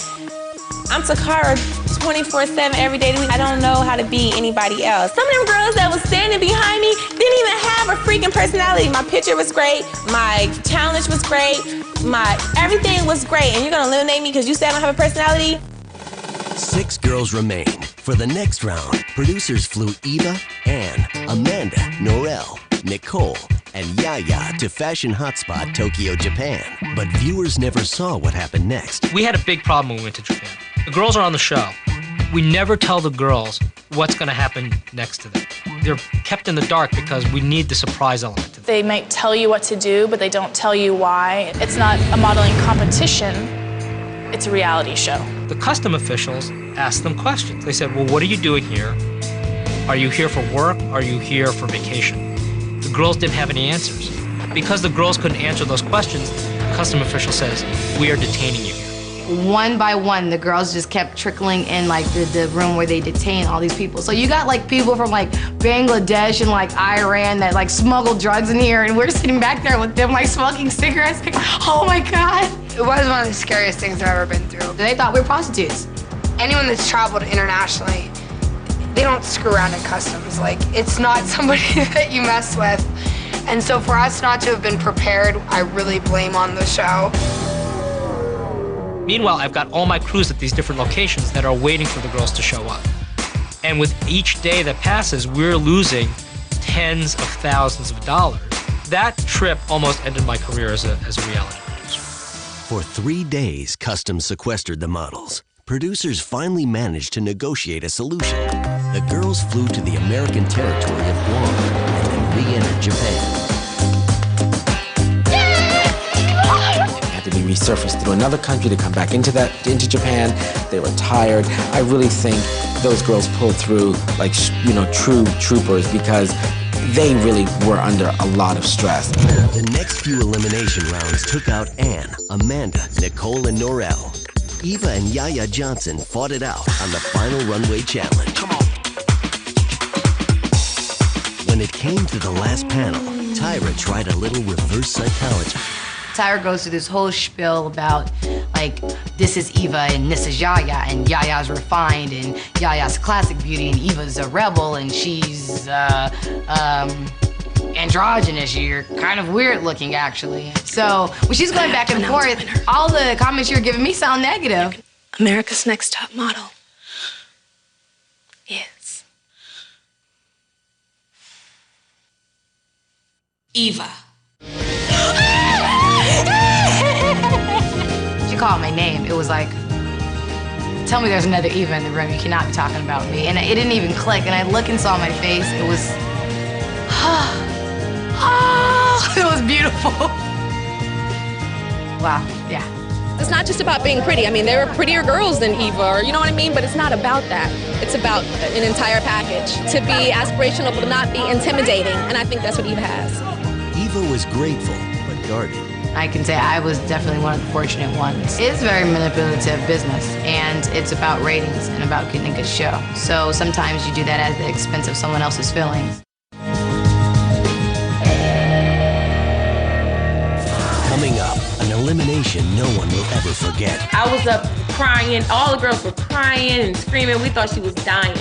[SPEAKER 4] I'm Takara 24/7 every day of the week. I don't know how to be anybody else. Some of them girls that was standing behind me didn't even have a freaking personality. My picture was great, my challenge was great, everything was great, and you're gonna eliminate me because you said I don't have a personality?
[SPEAKER 3] 6 girls remained. For the next round, producers flew Eva, Anne, Amanda, Norelle, Nicole, and Yaya to fashion hotspot Tokyo, Japan. But viewers never saw what happened next.
[SPEAKER 9] We had a big problem when we went to Japan. The girls are on the show. We never tell the girls what's going to happen next to them. They're kept in the dark because we need the surprise element to them.
[SPEAKER 19] They might tell you what to do, but they don't tell you why. It's not a modeling competition, it's a reality show.
[SPEAKER 9] The custom officials asked them questions. They said, well, what are you doing here? Are you here for work? Are you here for vacation? The girls didn't have any answers. Because the girls couldn't answer those questions, the custom official says, we are detaining you.
[SPEAKER 18] one by one, the girls just kept trickling in like the room where they detain all these people. So you got like people from like Bangladesh and like Iran that like smuggled drugs in here, and we're sitting back there with them like smoking cigarettes. Like, oh my God.
[SPEAKER 2] It was one of the scariest things I've ever been through.
[SPEAKER 18] They thought we were prostitutes.
[SPEAKER 2] Anyone that's traveled internationally, they don't screw around in customs. Like, it's not somebody that you mess with. And so for us not to have been prepared, I really blame on the show.
[SPEAKER 9] Meanwhile, I've got all my crews at these different locations that are waiting for the girls to show up. And with each day that passes, we're losing tens of thousands of dollars. That trip almost ended my career as a reality producer.
[SPEAKER 3] For 3 days, Customs sequestered the models. Producers finally managed to negotiate a solution. The girls flew to the American territory of Guam and then re-entered Japan.
[SPEAKER 17] To be resurfaced through another country to come back into Japan. They were tired. I really think those girls pulled through like, true troopers because they really were under a lot of stress.
[SPEAKER 3] The next few elimination rounds took out Anne, Amanda, Nicole, and Norelle. Eva and Yaya Johnson fought it out on the final runway challenge. Come on. When it came to the last panel, Tyra tried a little reverse psychology.
[SPEAKER 18] Tyra goes through this whole spiel about, like, this is Eva and this is Yaya, and Yaya's refined, and Yaya's classic beauty, and Eva's a rebel, and she's, androgynous. You're kind of weird looking, actually. So when she's going back and forth, all the comments you're giving me sound negative.
[SPEAKER 15] America's Next Top Model is
[SPEAKER 18] Eva. She called my name. It was like, tell me there's another Eva in the room. You cannot be talking about me. And it didn't even click. And I looked and saw my face. It was, it was beautiful. Wow, yeah.
[SPEAKER 10] It's not just about being pretty. I mean, there are prettier girls than Eva, or you know what I mean? But it's not about that. It's about an entire package. To be aspirational, but not be intimidating. And I think that's what Eva has.
[SPEAKER 3] Eva was grateful, but guarded.
[SPEAKER 18] I can say I was definitely one of the fortunate ones. It's very manipulative business, and it's about ratings and about getting a good show. So sometimes you do that at the expense of someone else's feelings.
[SPEAKER 3] Coming up, an elimination no one will ever forget.
[SPEAKER 16] I was up crying. All the girls were crying and screaming. We thought she was dying.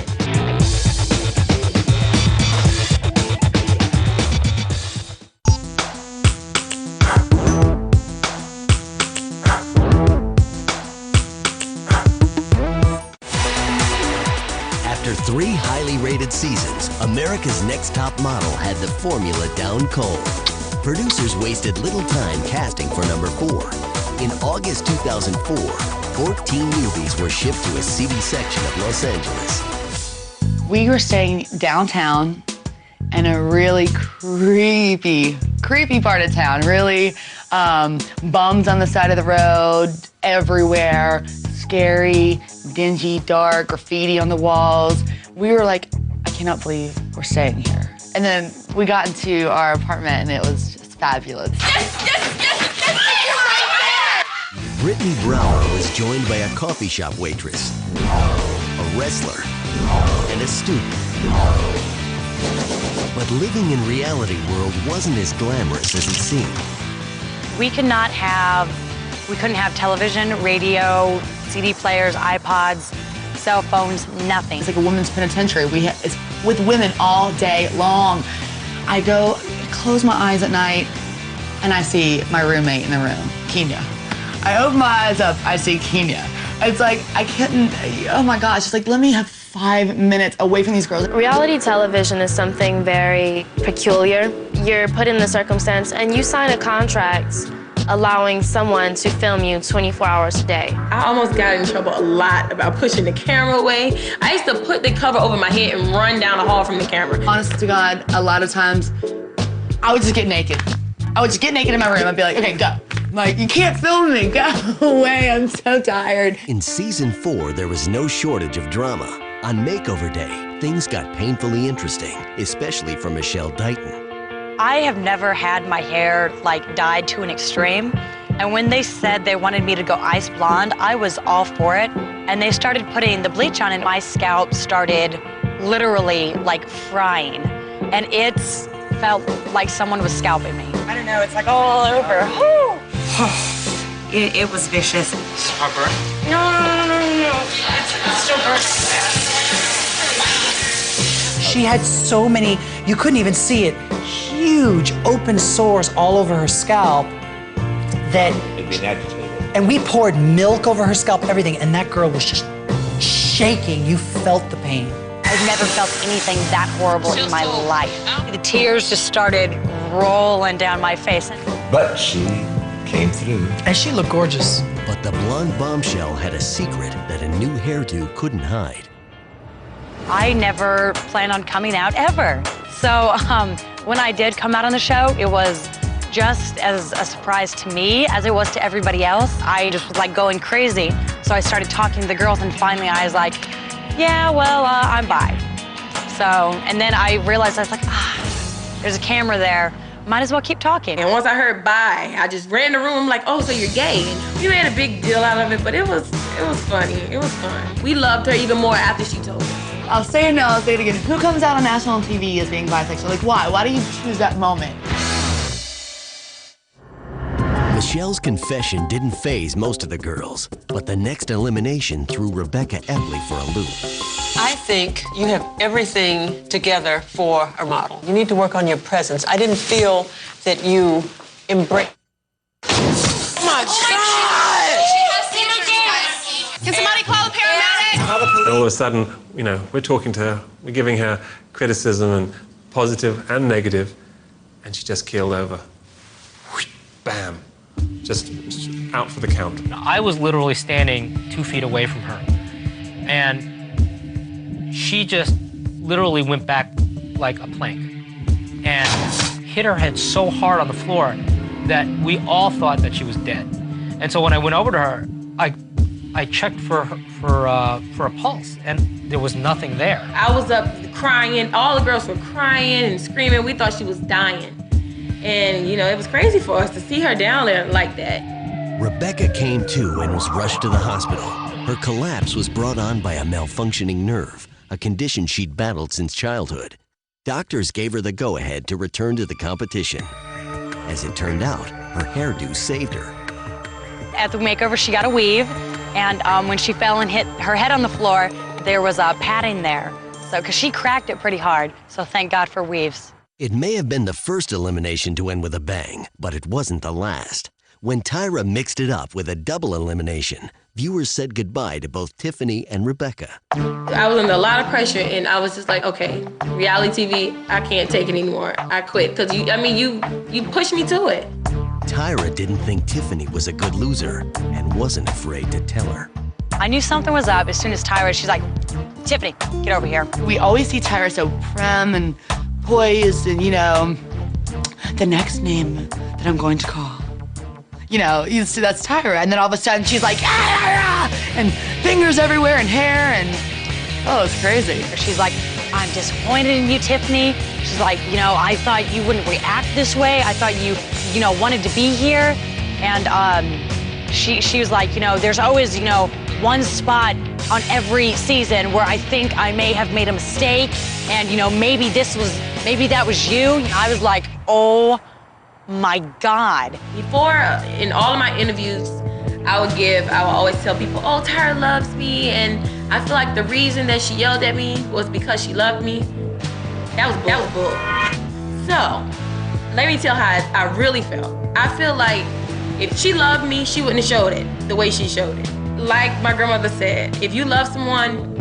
[SPEAKER 3] After 3 highly rated seasons, America's Next Top Model had the formula down cold. Producers wasted little time casting for number 4. In August 2004, 14 newbies were shipped to a seedy section of Los Angeles.
[SPEAKER 21] We were staying downtown in a really creepy part of town. Really bums on the side of the road everywhere. Scary, dingy, dark, graffiti on the walls. We were like, I cannot believe we're staying here. And then we got into our apartment and it was just fabulous.
[SPEAKER 3] Brittany Brower was joined by a coffee shop waitress, a wrestler, and a student. But living in reality world wasn't as glamorous as it seemed.
[SPEAKER 22] We couldn't have television, radio, CD players, iPods, cell phones, nothing.
[SPEAKER 21] It's like a women's penitentiary. It's with women all day long. I go, close my eyes at night, and I see my roommate in the room, Kenya. I open my eyes up, I see Kenya. It's like, I couldn't, oh my gosh, it's like, let me have 5 minutes away from these girls.
[SPEAKER 26] Reality television is something very peculiar. You're put in the circumstance and you sign a contract allowing someone to film you 24 hours a day.
[SPEAKER 16] I almost got in trouble a lot about pushing the camera away. I used to put the cover over my head and run down the hall from the camera.
[SPEAKER 21] Honest to God, a lot of times, I would just get naked. I would just get naked in my room and be like, okay, go. Like, you can't film me, go away, I'm so tired.
[SPEAKER 3] In season 4, there was no shortage of drama. On Makeover Day, things got painfully interesting, especially for Michelle Dighton.
[SPEAKER 6] I have never had my hair like dyed to an extreme,
[SPEAKER 22] And when they said they wanted me to go ice blonde, I was all for it. And they started putting the bleach on, and my scalp started literally like frying. And it felt like someone was scalping me. I don't know, it's like all over.
[SPEAKER 1] It was vicious.
[SPEAKER 7] Harper?
[SPEAKER 1] No. It's still burning.
[SPEAKER 20] She had so many, you couldn't even see it, huge open sores all over her scalp that,
[SPEAKER 11] It'd been agitated.
[SPEAKER 20] and we poured milk over her scalp, everything, and that girl was just shaking. You felt the pain.
[SPEAKER 22] I've never felt anything that horrible in my life. The tears just started rolling down my face.
[SPEAKER 11] But she came through.
[SPEAKER 20] And she looked gorgeous.
[SPEAKER 3] But the blonde bombshell had a secret that a new hairdo couldn't hide.
[SPEAKER 22] I never planned on coming out ever. So when I did come out on the show, it was just as a surprise to me as it was to everybody else. I just was like going crazy. So I started talking to the girls, and finally I was like, yeah, well, I'm bi. So, and then I realized, I was like, there's a camera there. Might as well keep talking.
[SPEAKER 16] And once I heard bi, I just ran the room like, oh, so you're gay. And we made a big deal out of it, but it was funny. It was fun. We loved her even more after she told us.
[SPEAKER 21] I'll say it now, I'll say it again. Who comes out on national TV as being bisexual? Like, why? Why do you choose that moment?
[SPEAKER 3] Michelle's confession didn't faze most of the girls, but the next elimination threw Rebecca Epley for a loop.
[SPEAKER 12] I think you have everything together for a model. You need to work on your presence. I didn't feel that you embrace.
[SPEAKER 16] Oh my God! Can somebody call a paramedic?
[SPEAKER 25] And all of a sudden, you know, we're talking to her, we're giving her criticism, and positive and negative, and she just keeled over. Whoosh, bam. Just out for the count.
[SPEAKER 9] I was literally standing 2 feet away from her, and she just literally went back like a plank and hit her head so hard on the floor that we all thought that she was dead. And so when I went over to her, I checked for a pulse, and there was nothing there.
[SPEAKER 16] I was up crying. All the girls were crying and screaming. We thought she was dying. And, you know, it was crazy for us to see her down there like that.
[SPEAKER 3] Rebecca came to and was rushed to the hospital. Her collapse was brought on by a malfunctioning nerve, a condition she'd battled since childhood. Doctors gave her the go-ahead to return to the competition. As it turned out, her hairdo saved her.
[SPEAKER 22] At the makeover, she got a weave, and when she fell and hit her head on the floor, there was a padding there. So, because she cracked it pretty hard, so thank God for weaves.
[SPEAKER 3] It may have been the first elimination to end with a bang, but it wasn't the last. When Tyra mixed it up with a double elimination, viewers said goodbye to both Tiffany and Rebecca.
[SPEAKER 16] I was under a lot of pressure, and I was just like, okay, reality TV, I can't take it anymore. I quit, because you pushed me to it.
[SPEAKER 3] Tyra didn't think Tiffany was a good loser and wasn't afraid to tell her.
[SPEAKER 22] I knew something was up as soon as Tyra, she's like, Tiffany, get over here.
[SPEAKER 21] We always see Tyra so prim and poised and, you know, the next name that I'm going to call. You know, you see that's Tyra, and then all of a sudden she's like, and fingers everywhere and hair, and oh, it's crazy.
[SPEAKER 22] She's like, I'm disappointed in you, Tiffany. She's like, you know, I thought you wouldn't react this way. I thought you know, wanted to be here. And she was like, you know, there's always, you know, one spot on every season where I think I may have made a mistake, and, you know, maybe that was you. I was like, oh my God.
[SPEAKER 16] Before, in all of my interviews, I would always tell people, oh, Tyra loves me, and I feel like the reason that she yelled at me was because she loved me. That was bull. So, let me tell how I really felt. I feel like if she loved me, she wouldn't have showed it the way she showed it. Like my grandmother said, if you love someone,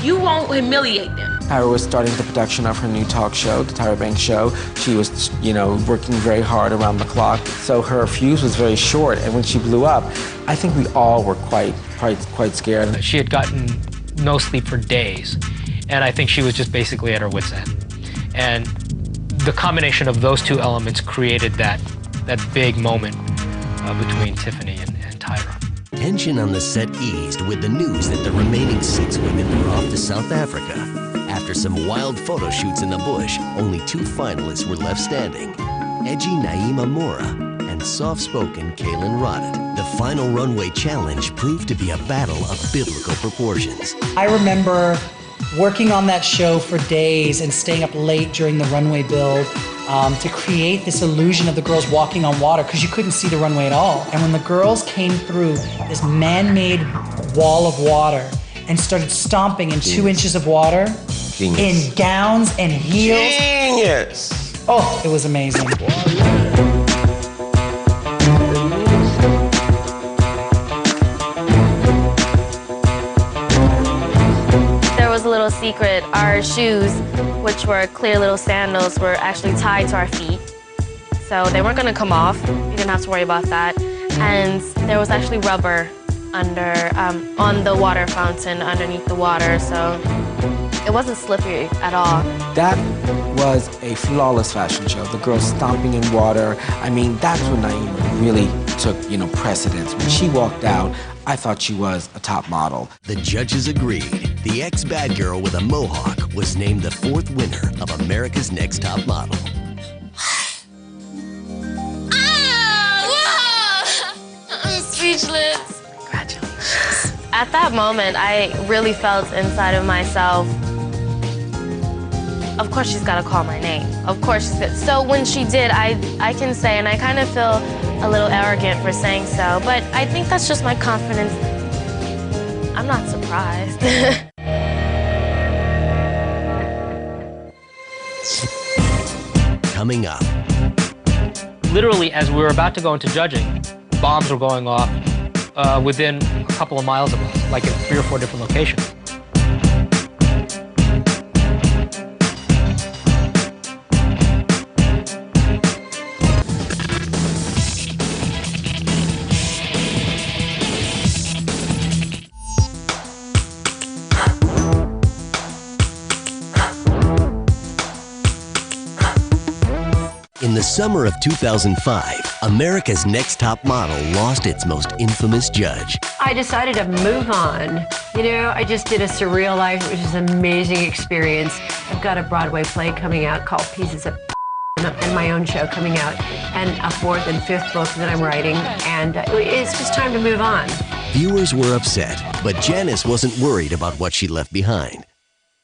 [SPEAKER 16] you won't humiliate them.
[SPEAKER 17] Tyra was starting the production of her new talk show, The Tyra Banks Show. She was, you know, working very hard around the clock. So her fuse was very short, and when she blew up, I think we all were quite scared.
[SPEAKER 9] She had gotten no sleep for days, and I think she was just basically at her wit's end. And the combination of those two elements created that big moment between Tiffany and Tyra.
[SPEAKER 3] Tension on the set eased with the news that the remaining 6 women were off to South Africa. After some wild photo shoots in the bush, only 2 finalists were left standing, Edgy Naima Mora and and soft-spoken Kaylin Rodditt. The final runway challenge proved to be a battle of biblical proportions.
[SPEAKER 20] I remember working on that show for days and staying up late during the runway build to create this illusion of the girls walking on water because you couldn't see the runway at all. And when the girls came through this man-made wall of water and started stomping in 2 inches of water, in gowns and heels.
[SPEAKER 11] Genius!
[SPEAKER 20] Oh, it was amazing.
[SPEAKER 26] There was a little secret. Our shoes, which were clear little sandals, were actually tied to our feet. So they weren't gonna come off. You didn't have to worry about that. And there was actually rubber under, on the water fountain underneath the water, so it wasn't slippery at all.
[SPEAKER 17] That was a flawless fashion show. The girls stomping in water. I mean, that's when Naima really took, precedence. When she walked out, I thought she was a top model.
[SPEAKER 3] The judges agreed. The ex-bad girl with a mohawk was named the 4th winner of America's Next Top Model.
[SPEAKER 26] I'm speechless. At that moment, I really felt inside of myself, of course she's got to call my name. Of course she's got. So when she did, I can say, and I kind of feel a little arrogant for saying so, but I think that's just my confidence. I'm not surprised.
[SPEAKER 3] Coming up.
[SPEAKER 9] Literally, as we were about to go into judging, bombs were going off within a couple of miles of us, like in 3 or 4 different locations.
[SPEAKER 3] In the summer of 2005, America's Next Top Model lost its most infamous judge.
[SPEAKER 5] I decided to move on. I just did a Surreal Life, which is an amazing experience. I've got a Broadway play coming out called Pieces of and my own show coming out, and a 4th and 5th book that I'm writing, and it's just time to move on.
[SPEAKER 3] Viewers were upset, but Janice wasn't worried about what she left behind.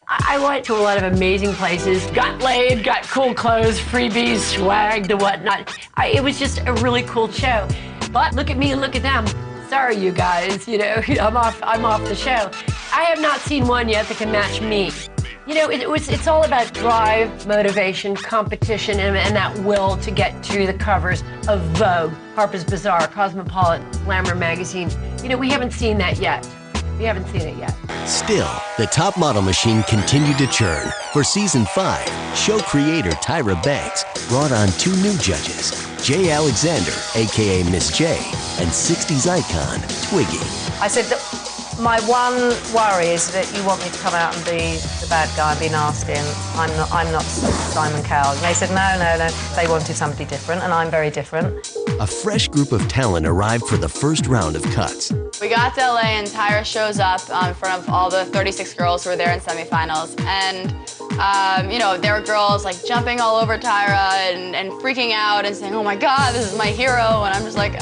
[SPEAKER 5] I went to a lot of amazing places, got laid, got cool clothes, freebies, swag, the whatnot. It was just a really cool show. But look at me and look at them. Sorry, you guys, I'm off the show. I have not seen one yet that can match me. It's all about drive, motivation, competition, and that will to get to the covers of Vogue, Harper's Bazaar, Cosmopolitan, Glamour magazine. We haven't seen that yet. We haven't seen it yet.
[SPEAKER 3] Still, the top model machine continued to churn. For season 5, show creator Tyra Banks brought on 2 new judges, Jay Alexander, aka Miss J, and 60s icon Twiggy.
[SPEAKER 7] I said that my one worry is that you want me to come out and be the bad guy and be nasty, and I'm not Simon Cowell. And they said no. They wanted somebody different, and I'm very different.
[SPEAKER 3] A fresh group of talent arrived for the first round of cuts.
[SPEAKER 8] We got to LA and Tyra shows up in front of all the 36 girls who were there in semifinals. And, there were girls like jumping all over Tyra and freaking out and saying, oh my God, this is my hero. And I'm just like,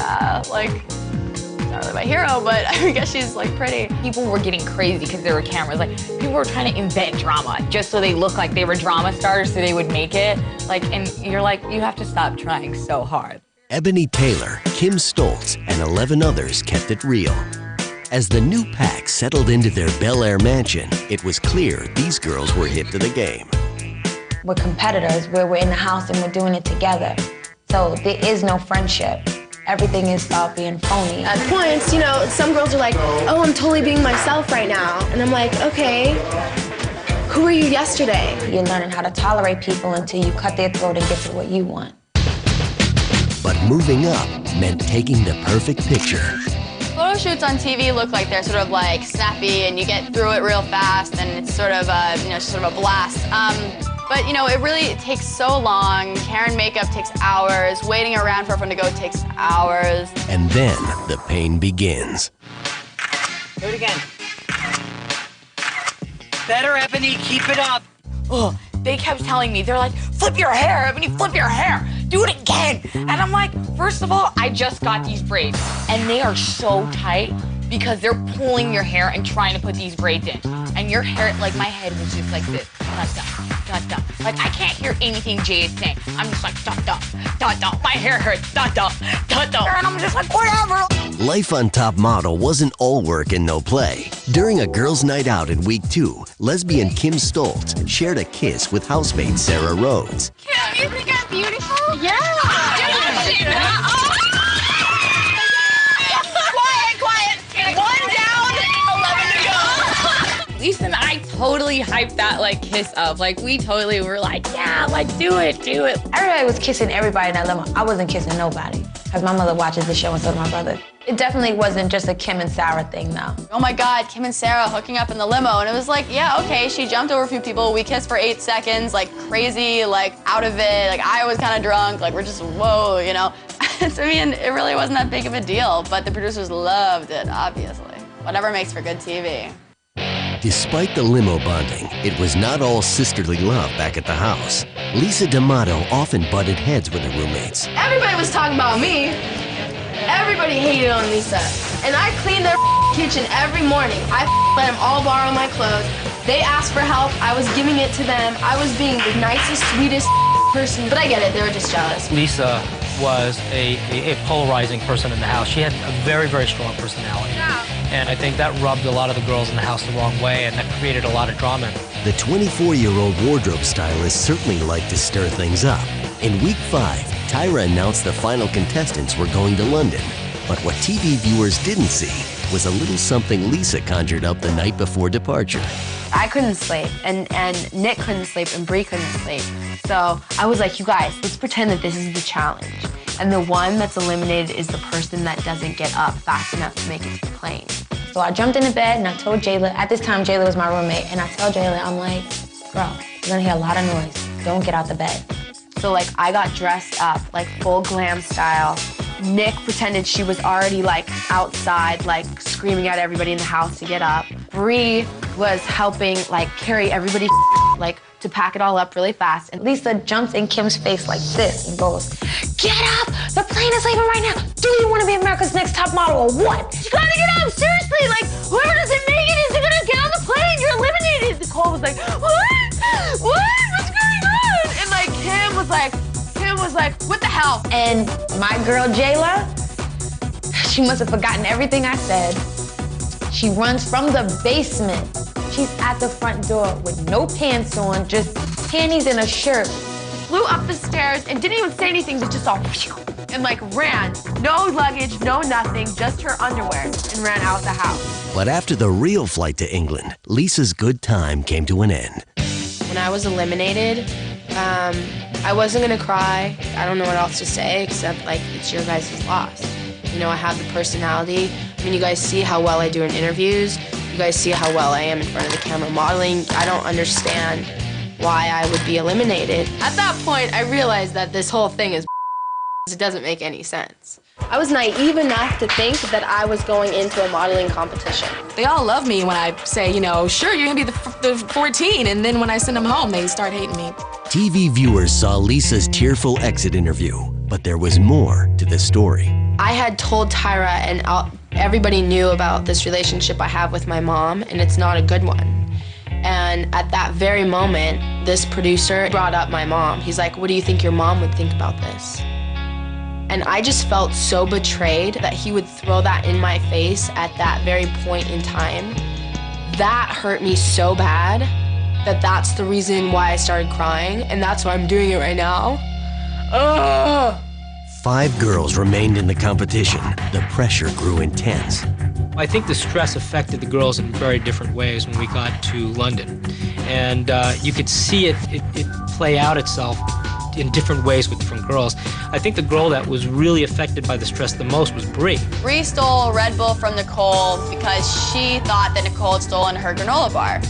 [SPEAKER 8] not really my hero, but I guess she's like pretty.
[SPEAKER 13] People were getting crazy because there were cameras. Like, people were trying to invent drama just so they looked like they were drama stars so they would make it. And you're like, you have to stop trying so hard.
[SPEAKER 3] Ebony Taylor, Kim Stoltz, and 11 others kept it real. As the new pack settled into their Bel Air mansion, it was clear these girls were hip to the game.
[SPEAKER 23] We're competitors, we're in the house and we're doing it together. So there is no friendship. Everything is about being phony.
[SPEAKER 26] At points, some girls are like, oh, I'm totally being myself right now. And I'm like, okay, who were you yesterday?
[SPEAKER 23] You're learning how to tolerate people until you cut their throat and get to what you want.
[SPEAKER 3] But moving up meant taking the perfect picture.
[SPEAKER 8] Photo shoots on TV look like they're sort of like snappy and you get through it real fast and it's sort of a blast. But it really takes so long. Hair and makeup takes hours. Waiting around for everyone to go takes hours.
[SPEAKER 3] And then the pain begins.
[SPEAKER 7] Do it again. Better, Ebony, keep it up.
[SPEAKER 13] Oh, they kept telling me, they're like, flip your hair, Ebony, flip your hair. do it again. And I'm like, first of all, I just got these braids and they are so tight because they're pulling your hair and trying to put these braids in. And your hair, like my head was just like this, dot, dot, dot, dot. Like I can't hear anything Jay is saying. I'm just like, dot, dot, dot, dot. My hair hurts, dot, dot, dot, dot. And I'm just like, whatever.
[SPEAKER 3] Life on Top Model wasn't all work and no play. During a girls' night out in week 2, lesbian Kim Stoltz shared a kiss with housemate Sarah Rhodes.
[SPEAKER 6] Kim, you think I'm beautiful?
[SPEAKER 13] Yeah. Quiet. 1 down, 11 to go. Lisa and I totally hyped that like kiss up. Like we totally were like, yeah, like do it.
[SPEAKER 23] Everybody was kissing everybody in that limo. I wasn't kissing nobody. Because my mother watches the show and so does my brother. It definitely wasn't just a Kim and Sarah thing, though.
[SPEAKER 8] Oh my God, Kim and Sarah hooking up in the limo. And it was like, yeah, okay, she jumped over a few people. We kissed for 8 seconds, like crazy, like out of it. Like I was kind of drunk, like we're just, whoa, you know? So, I mean, it really wasn't that big of a deal, but the producers loved it, obviously. Whatever makes for good TV.
[SPEAKER 3] Despite the limo bonding, it was not all sisterly love back at the house. Lisa D'Amato often butted heads with her roommates.
[SPEAKER 10] Everybody was talking about me. Everybody hated on Lisa. And I cleaned their kitchen every morning. I let them all borrow my clothes. They asked for help. I was giving it to them. I was being the nicest, sweetest person. But I get it. They were just jealous.
[SPEAKER 9] Lisa was a polarizing person in the house. She had a very, very strong personality.
[SPEAKER 10] Yeah.
[SPEAKER 9] And I think that rubbed a lot of the girls in the house the wrong way, and that created a lot of drama.
[SPEAKER 3] The 24-year-old wardrobe stylist certainly liked to stir things up. In week 5, Tyra announced the final contestants were going to London. But what TV viewers didn't see was a little something Lisa conjured up the night before departure.
[SPEAKER 10] I couldn't sleep, and Nick couldn't sleep, and Bree couldn't sleep. So I was like, you guys, let's pretend that this is the challenge. And the one that's eliminated is the person that doesn't get up fast enough to make it to the plane.
[SPEAKER 23] So I jumped into bed and I told Jayla, at this time Jayla was my roommate, and I tell Jayla, I'm like, girl, you're gonna hear a lot of noise. Don't get out the bed.
[SPEAKER 10] So like I got dressed up, like full glam style. Nick pretended she was already like outside, like screaming at everybody in the house to get up. Bree was helping like carry everybody like to pack it all up really fast.
[SPEAKER 23] And Lisa jumps in Kim's face like this and goes, get up! The plane is leaving right now! Do you want to be America's Next Top Model or what?
[SPEAKER 10] You gotta get up, seriously! Like, whoever doesn't make it isn't gonna get on the plane! You're eliminated! Nicole was like, what? What's going on? And like, Kim was like, what the hell?
[SPEAKER 23] And my girl Jayla, she must have forgotten everything I said. She runs from the basement. She's at the front door with no pants on, just panties and a shirt.
[SPEAKER 10] Flew up the stairs and didn't even say anything, but just all and like ran. No luggage, no nothing, just her underwear, and ran out the house.
[SPEAKER 3] But after the real flight to England, Lisa's good time came to an end.
[SPEAKER 10] When I was eliminated, I wasn't gonna cry. I don't know what else to say except like it's your guys' loss. You know, I have the personality. I mean, you guys see how well I do in interviews. You guys see how well I am in front of the camera modeling. I don't understand why I would be eliminated. At that point, I realized that this whole thing is it doesn't make any sense. I was naive enough to think that I was going into a modeling competition.
[SPEAKER 2] They all love me when I say, you know, sure, you're gonna be the 14, and then when I send them home, they start hating me.
[SPEAKER 3] TV viewers saw Lisa's tearful exit interview, but there was more to the story.
[SPEAKER 10] I had told Tyra, and everybody knew about this relationship I have with my mom, and it's not a good one. And at that very moment, this producer brought up my mom. He's like, what do you think your mom would think about this? And I just felt so betrayed that he would throw that in my face at that very point in time. That hurt me so bad that that's the reason why I started crying, and that's why I'm doing it right now. Ugh.
[SPEAKER 3] 5 girls remained in the competition. The pressure grew intense.
[SPEAKER 9] I think the stress affected the girls in very different ways when we got to London. And you could see it play out itself in different ways with different girls. I think the girl that was really affected by the stress the most was Bree.
[SPEAKER 8] Bree stole Red Bull from Nicole because she thought that Nicole had stolen her granola bar.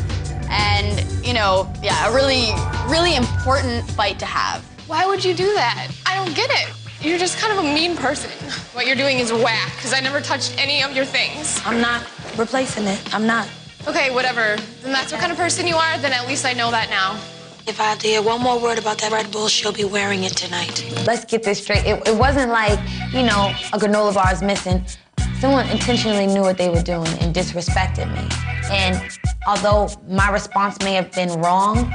[SPEAKER 8] And, you know, yeah, a really, really important fight to have.
[SPEAKER 4] Why would you do that? I don't get it. You're just kind of a mean person. What you're doing is whack, because I never touched any of your things.
[SPEAKER 23] I'm not replacing it. I'm not.
[SPEAKER 4] Okay, whatever. Then that's what kind of person you are, then at least I know that now.
[SPEAKER 1] If I have to hear one more word about that Red Bull, she'll be wearing it tonight.
[SPEAKER 23] Let's get this straight. It wasn't like, you know, a granola bar is missing. Someone intentionally knew what they were doing and disrespected me. And although my response may have been wrong,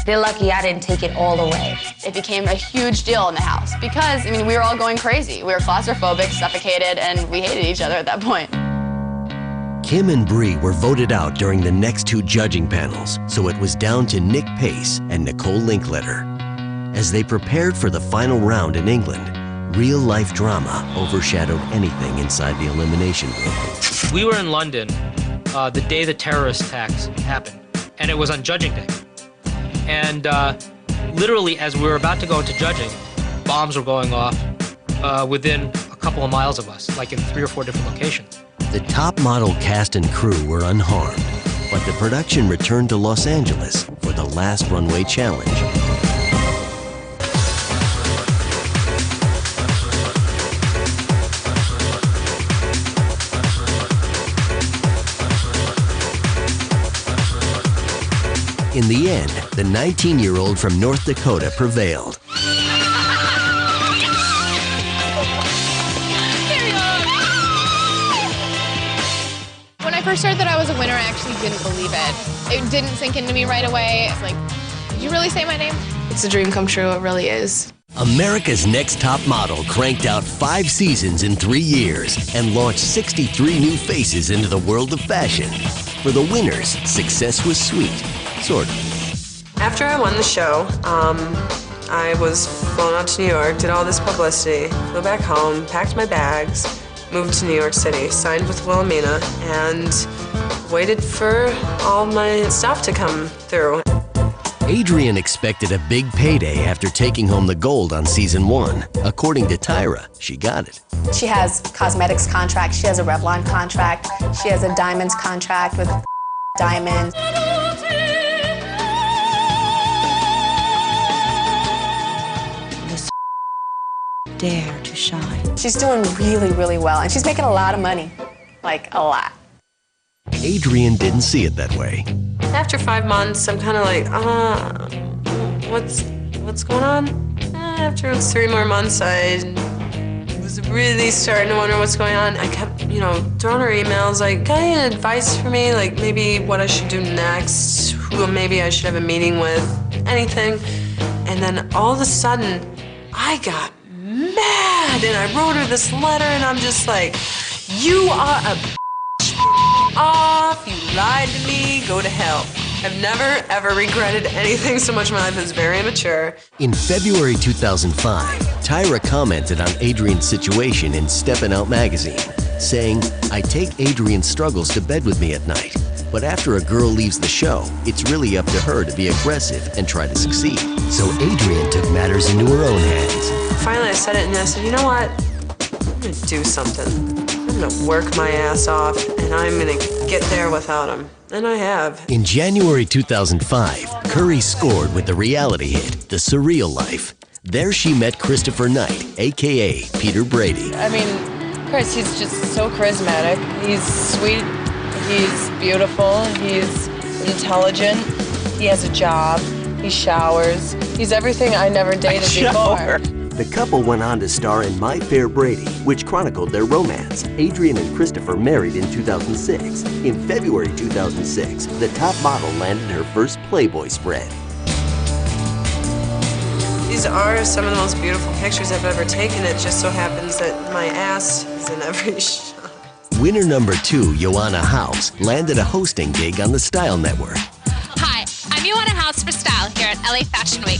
[SPEAKER 23] they're lucky I didn't take it all the way.
[SPEAKER 8] It became a huge deal in the house because, I mean, we were all going crazy. We were claustrophobic, suffocated, and we hated each other at that point.
[SPEAKER 3] Kim and Bree were voted out during the next 2 judging panels, so it was down to Nick Pace and Nicole Linkletter. As they prepared for the final round in England, real-life drama overshadowed anything inside the elimination room.
[SPEAKER 9] We were in London the day the terrorist attacks happened, and it was on judging day. And literally, as we were about to go into judging, bombs were going off within a couple of miles of us, like in 3 or 4 different locations.
[SPEAKER 3] The top model cast and crew were unharmed, but the production returned to Los Angeles for the last runway challenge. In the end, the 19-year-old from North Dakota prevailed.
[SPEAKER 4] When I first heard that I was a winner, I actually didn't believe it. It didn't sink into me right away. It's like, did you really say my name?
[SPEAKER 2] It's a dream come true, it really is.
[SPEAKER 3] America's Next Top Model cranked out 5 seasons in 3 years and launched 63 new faces into the world of fashion. For the winners, success was sweet, sort of.
[SPEAKER 12] After I won the show, I was flown out to New York, did all this publicity, flew back home, packed my bags, moved to New York City, signed with Wilhelmina, and waited for all my stuff to come through.
[SPEAKER 3] Adrienne expected a big payday after taking home the gold on season 1. According to Tyra, she got it.
[SPEAKER 10] She has cosmetics contract, she has a Revlon contract, she has a diamonds contract with diamonds.
[SPEAKER 1] Dare to shine.
[SPEAKER 10] She's doing really, really well, and she's making a lot of money, like a lot.
[SPEAKER 3] Adrienne didn't see it that way.
[SPEAKER 12] After 5 months, I'm kind of like, what's going on? After 3 more months, I was really starting to wonder what's going on. I kept, throwing her emails like, got any advice for me? Like maybe what I should do next, who maybe I should have a meeting with, anything. And then all of a sudden, I got mad, and I wrote her this letter, and I'm just like, you are a off, you lied to me, go to hell. I've never, ever regretted anything so much in my life. It was very immature.
[SPEAKER 3] In February 2005, Tyra commented on Adrienne's situation in Steppin' Out magazine, saying, I take Adrienne's struggles to bed with me at night, but after a girl leaves the show, it's really up to her to be aggressive and try to succeed. So Adrienne took matters into her own hands.
[SPEAKER 12] Finally, I said it, and I said, you know what? I'm gonna do something. I'm gonna work my ass off, and I'm gonna get there without him. And I have.
[SPEAKER 3] In January 2005, Curry scored with the reality hit, The Surreal Life. There she met Christopher Knight, a.k.a. Peter Brady.
[SPEAKER 14] I mean, Chris, he's just so charismatic. He's sweet, he's beautiful, he's intelligent, he has a job, he showers. He's everything I never dated before.
[SPEAKER 3] The couple went on to star in My Fair Brady, which chronicled their romance. Adrienne and Christopher married in 2006. In February 2006, the top model landed her first Playboy spread.
[SPEAKER 12] These are some of the most beautiful pictures I've ever taken. It just so happens that my ass is in every shot.
[SPEAKER 3] Winner number 2, Joanna House, landed a hosting gig on the Style Network.
[SPEAKER 15] Hi, I'm Joanna House for Style here at LA Fashion Week.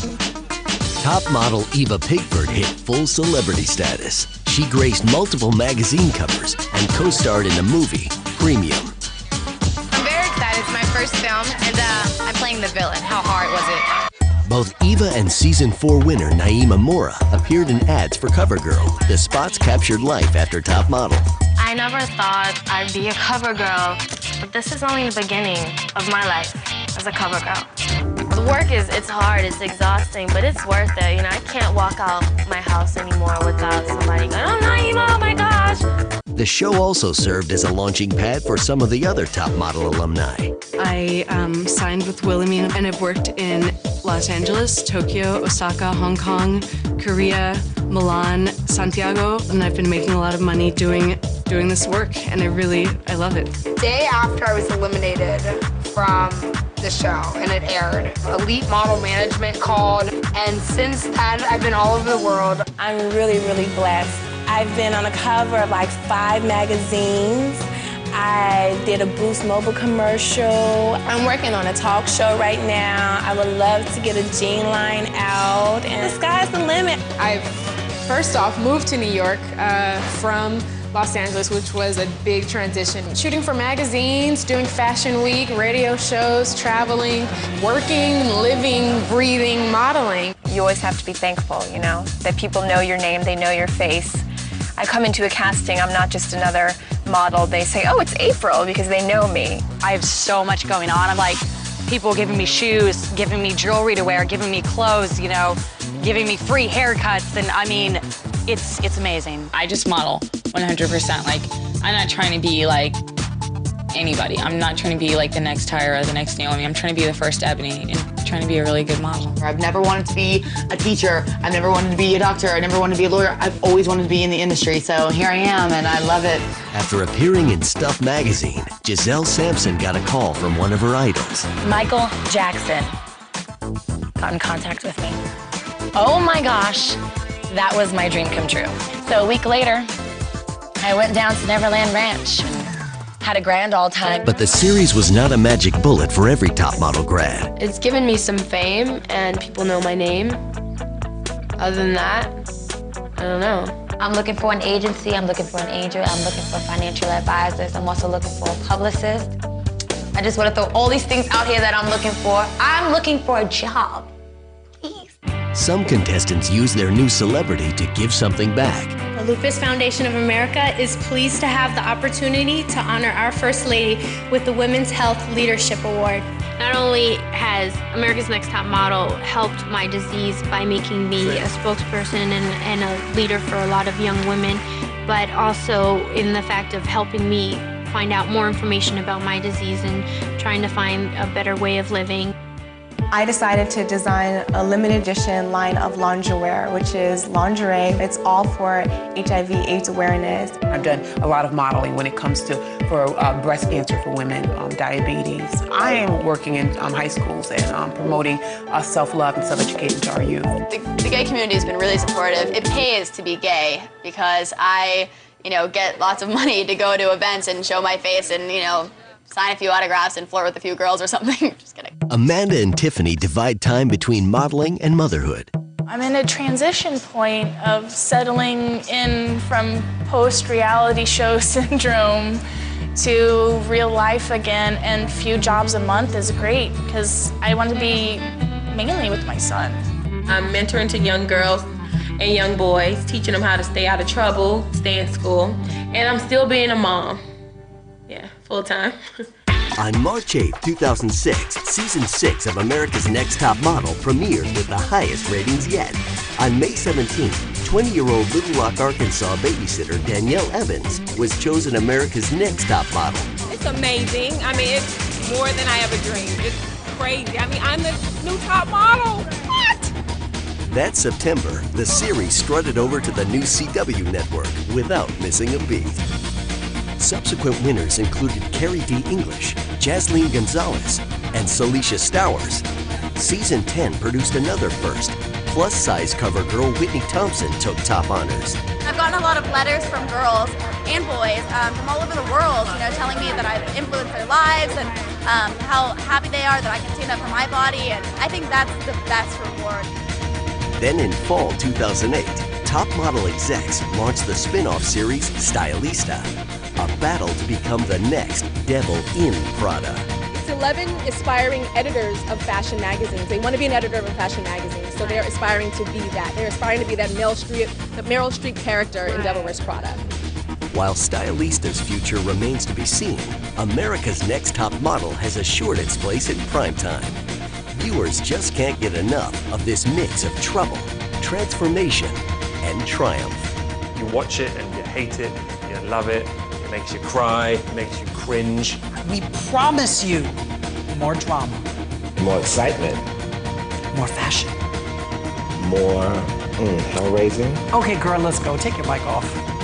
[SPEAKER 3] Top model Eva Pigford hit full celebrity status. She graced multiple magazine covers and co-starred in the movie Premium.
[SPEAKER 23] I'm very excited. It's my first film, and I'm playing the villain. How hard was it?
[SPEAKER 3] Both Eva and season 4 winner Naima Mora appeared in ads for CoverGirl. The spots captured life after Top Model.
[SPEAKER 26] I never thought I'd be a cover girl, but this is only the beginning of my life as a cover girl. The work it's hard, it's exhausting, but it's worth it. I can't walk out my house anymore without somebody going, oh, Naima, oh my gosh.
[SPEAKER 3] The show also served as a launching pad for some of the other Top Model alumni.
[SPEAKER 18] I signed with Wilhelmina, and I've worked in Los Angeles, Tokyo, Osaka, Hong Kong, Korea, Milan, Santiago, and I've been making a lot of money doing this work, and I love it.
[SPEAKER 19] Day after I was eliminated from the show and it aired, Elite Model Management called, and since then I've been all over the world.
[SPEAKER 21] I'm really, really blessed. I've been on the cover of like 5 magazines. I did a Boost Mobile commercial. I'm working on a talk show right now. I would love to get a jean line out, and the sky's the limit.
[SPEAKER 4] I've first off moved to New York from Los Angeles, which was a big transition. Shooting for magazines, doing Fashion Week, radio shows, traveling, working, living, breathing, modeling.
[SPEAKER 6] You always have to be thankful, you know, that people know your name, they know your face. I come into a casting, I'm not just another model. They say, oh, it's April, because they know me.
[SPEAKER 13] I have so much going on. I'm like, people giving me shoes, giving me jewelry to wear, giving me clothes, you know, giving me free haircuts, and I mean, it's amazing.
[SPEAKER 22] I just model 100%. Like, I'm not trying to be like anybody. I'm not trying to be like the next Tyra, the next Naomi. I'm trying to be the first Ebony and trying to be a really good model.
[SPEAKER 13] I've never wanted to be a teacher. I've never wanted to be a doctor. I never wanted to be a lawyer. I've always wanted to be in the industry, so here I am, and I love it.
[SPEAKER 3] After appearing in Stuff magazine, Giselle Sampson got a call from one of her idols.
[SPEAKER 26] Michael Jackson got in contact with me. Oh my gosh, that was my dream come true. So a week later, I went down to Neverland Ranch and had a grand old time.
[SPEAKER 3] But the series was not a magic bullet for every top model grad.
[SPEAKER 24] It's given me some fame and people know my name. Other than that, I don't know.
[SPEAKER 23] I'm looking for an agency, I'm looking for an agent, I'm looking for financial advisors, I'm also looking for a publicist. I just want to throw all these things out here that I'm looking for. I'm looking for a job.
[SPEAKER 3] Some contestants use their new celebrity to give something back.
[SPEAKER 25] The Lupus Foundation of America is pleased to have the opportunity to honor our First Lady with the Women's Health Leadership Award. Not only has America's Next Top Model helped my disease by making me a spokesperson and a leader for a lot of young women, but also in the fact of helping me find out more information about my disease and trying to find a better way of living.
[SPEAKER 27] I decided to design a limited edition line of lingerie, which is lingerie. It's all for HIV/AIDS awareness.
[SPEAKER 28] I've done a lot of modeling when it comes to breast cancer for women, diabetes. I am working in high schools and promoting self-love and self-education to our youth.
[SPEAKER 8] The gay community has been really supportive. It pays to be gay because I, get lots of money to go to events and show my face and, sign a few autographs and flirt with a few girls or something. Just kidding.
[SPEAKER 3] Amanda and Tiffany divide time between modeling and motherhood.
[SPEAKER 25] I'm in a transition point of settling in from post-reality show syndrome to real life again, and few jobs a month is great because I want to be mainly with my son.
[SPEAKER 16] I'm mentoring to young girls and young boys, teaching them how to stay out of trouble, stay in school, and I'm still being a mom. Yeah, full time.
[SPEAKER 3] On March 8, 2006, Season 6 of America's Next Top Model premiered with the highest ratings yet. On May 17, 20-year-old Little Rock, Arkansas babysitter Danielle Evans was chosen America's Next Top Model.
[SPEAKER 29] It's amazing. I mean, it's more than I ever dreamed. It's crazy. I mean, I'm the new top model. What?
[SPEAKER 3] That September, the series strutted over to the new CW network without missing a beat. Subsequent winners included Carrie D. English, Jasleen Gonzalez, and Celicia Stowers. Season 10 produced another first. Plus-size cover girl Whitney Thompson took top honors.
[SPEAKER 30] I've gotten a lot of letters from girls and boys from all over the world, telling me that I've influenced their lives and how happy they are that I can stand up for my body, and I think that's the best reward.
[SPEAKER 3] Then in fall 2008, top model execs launched the spin-off series Stylista, a battle to become the next Devil in Prada.
[SPEAKER 10] It's 11 aspiring editors of fashion magazines. They want to be an editor of a fashion magazine, so they're aspiring to be that. They're aspiring to be that Meryl Streep character in Devil Wears Prada.
[SPEAKER 3] While Stylista's future remains to be seen, America's Next Top Model has assured its place in primetime. Viewers just can't get enough of this mix of trouble, transformation, and triumph.
[SPEAKER 31] You watch it and you hate it, you love it. It makes you cry, it makes you cringe.
[SPEAKER 20] We promise you More drama.
[SPEAKER 1] More excitement.
[SPEAKER 20] More fashion.
[SPEAKER 1] More hell-raising.
[SPEAKER 20] Okay, girl, let's go. Take your mic off.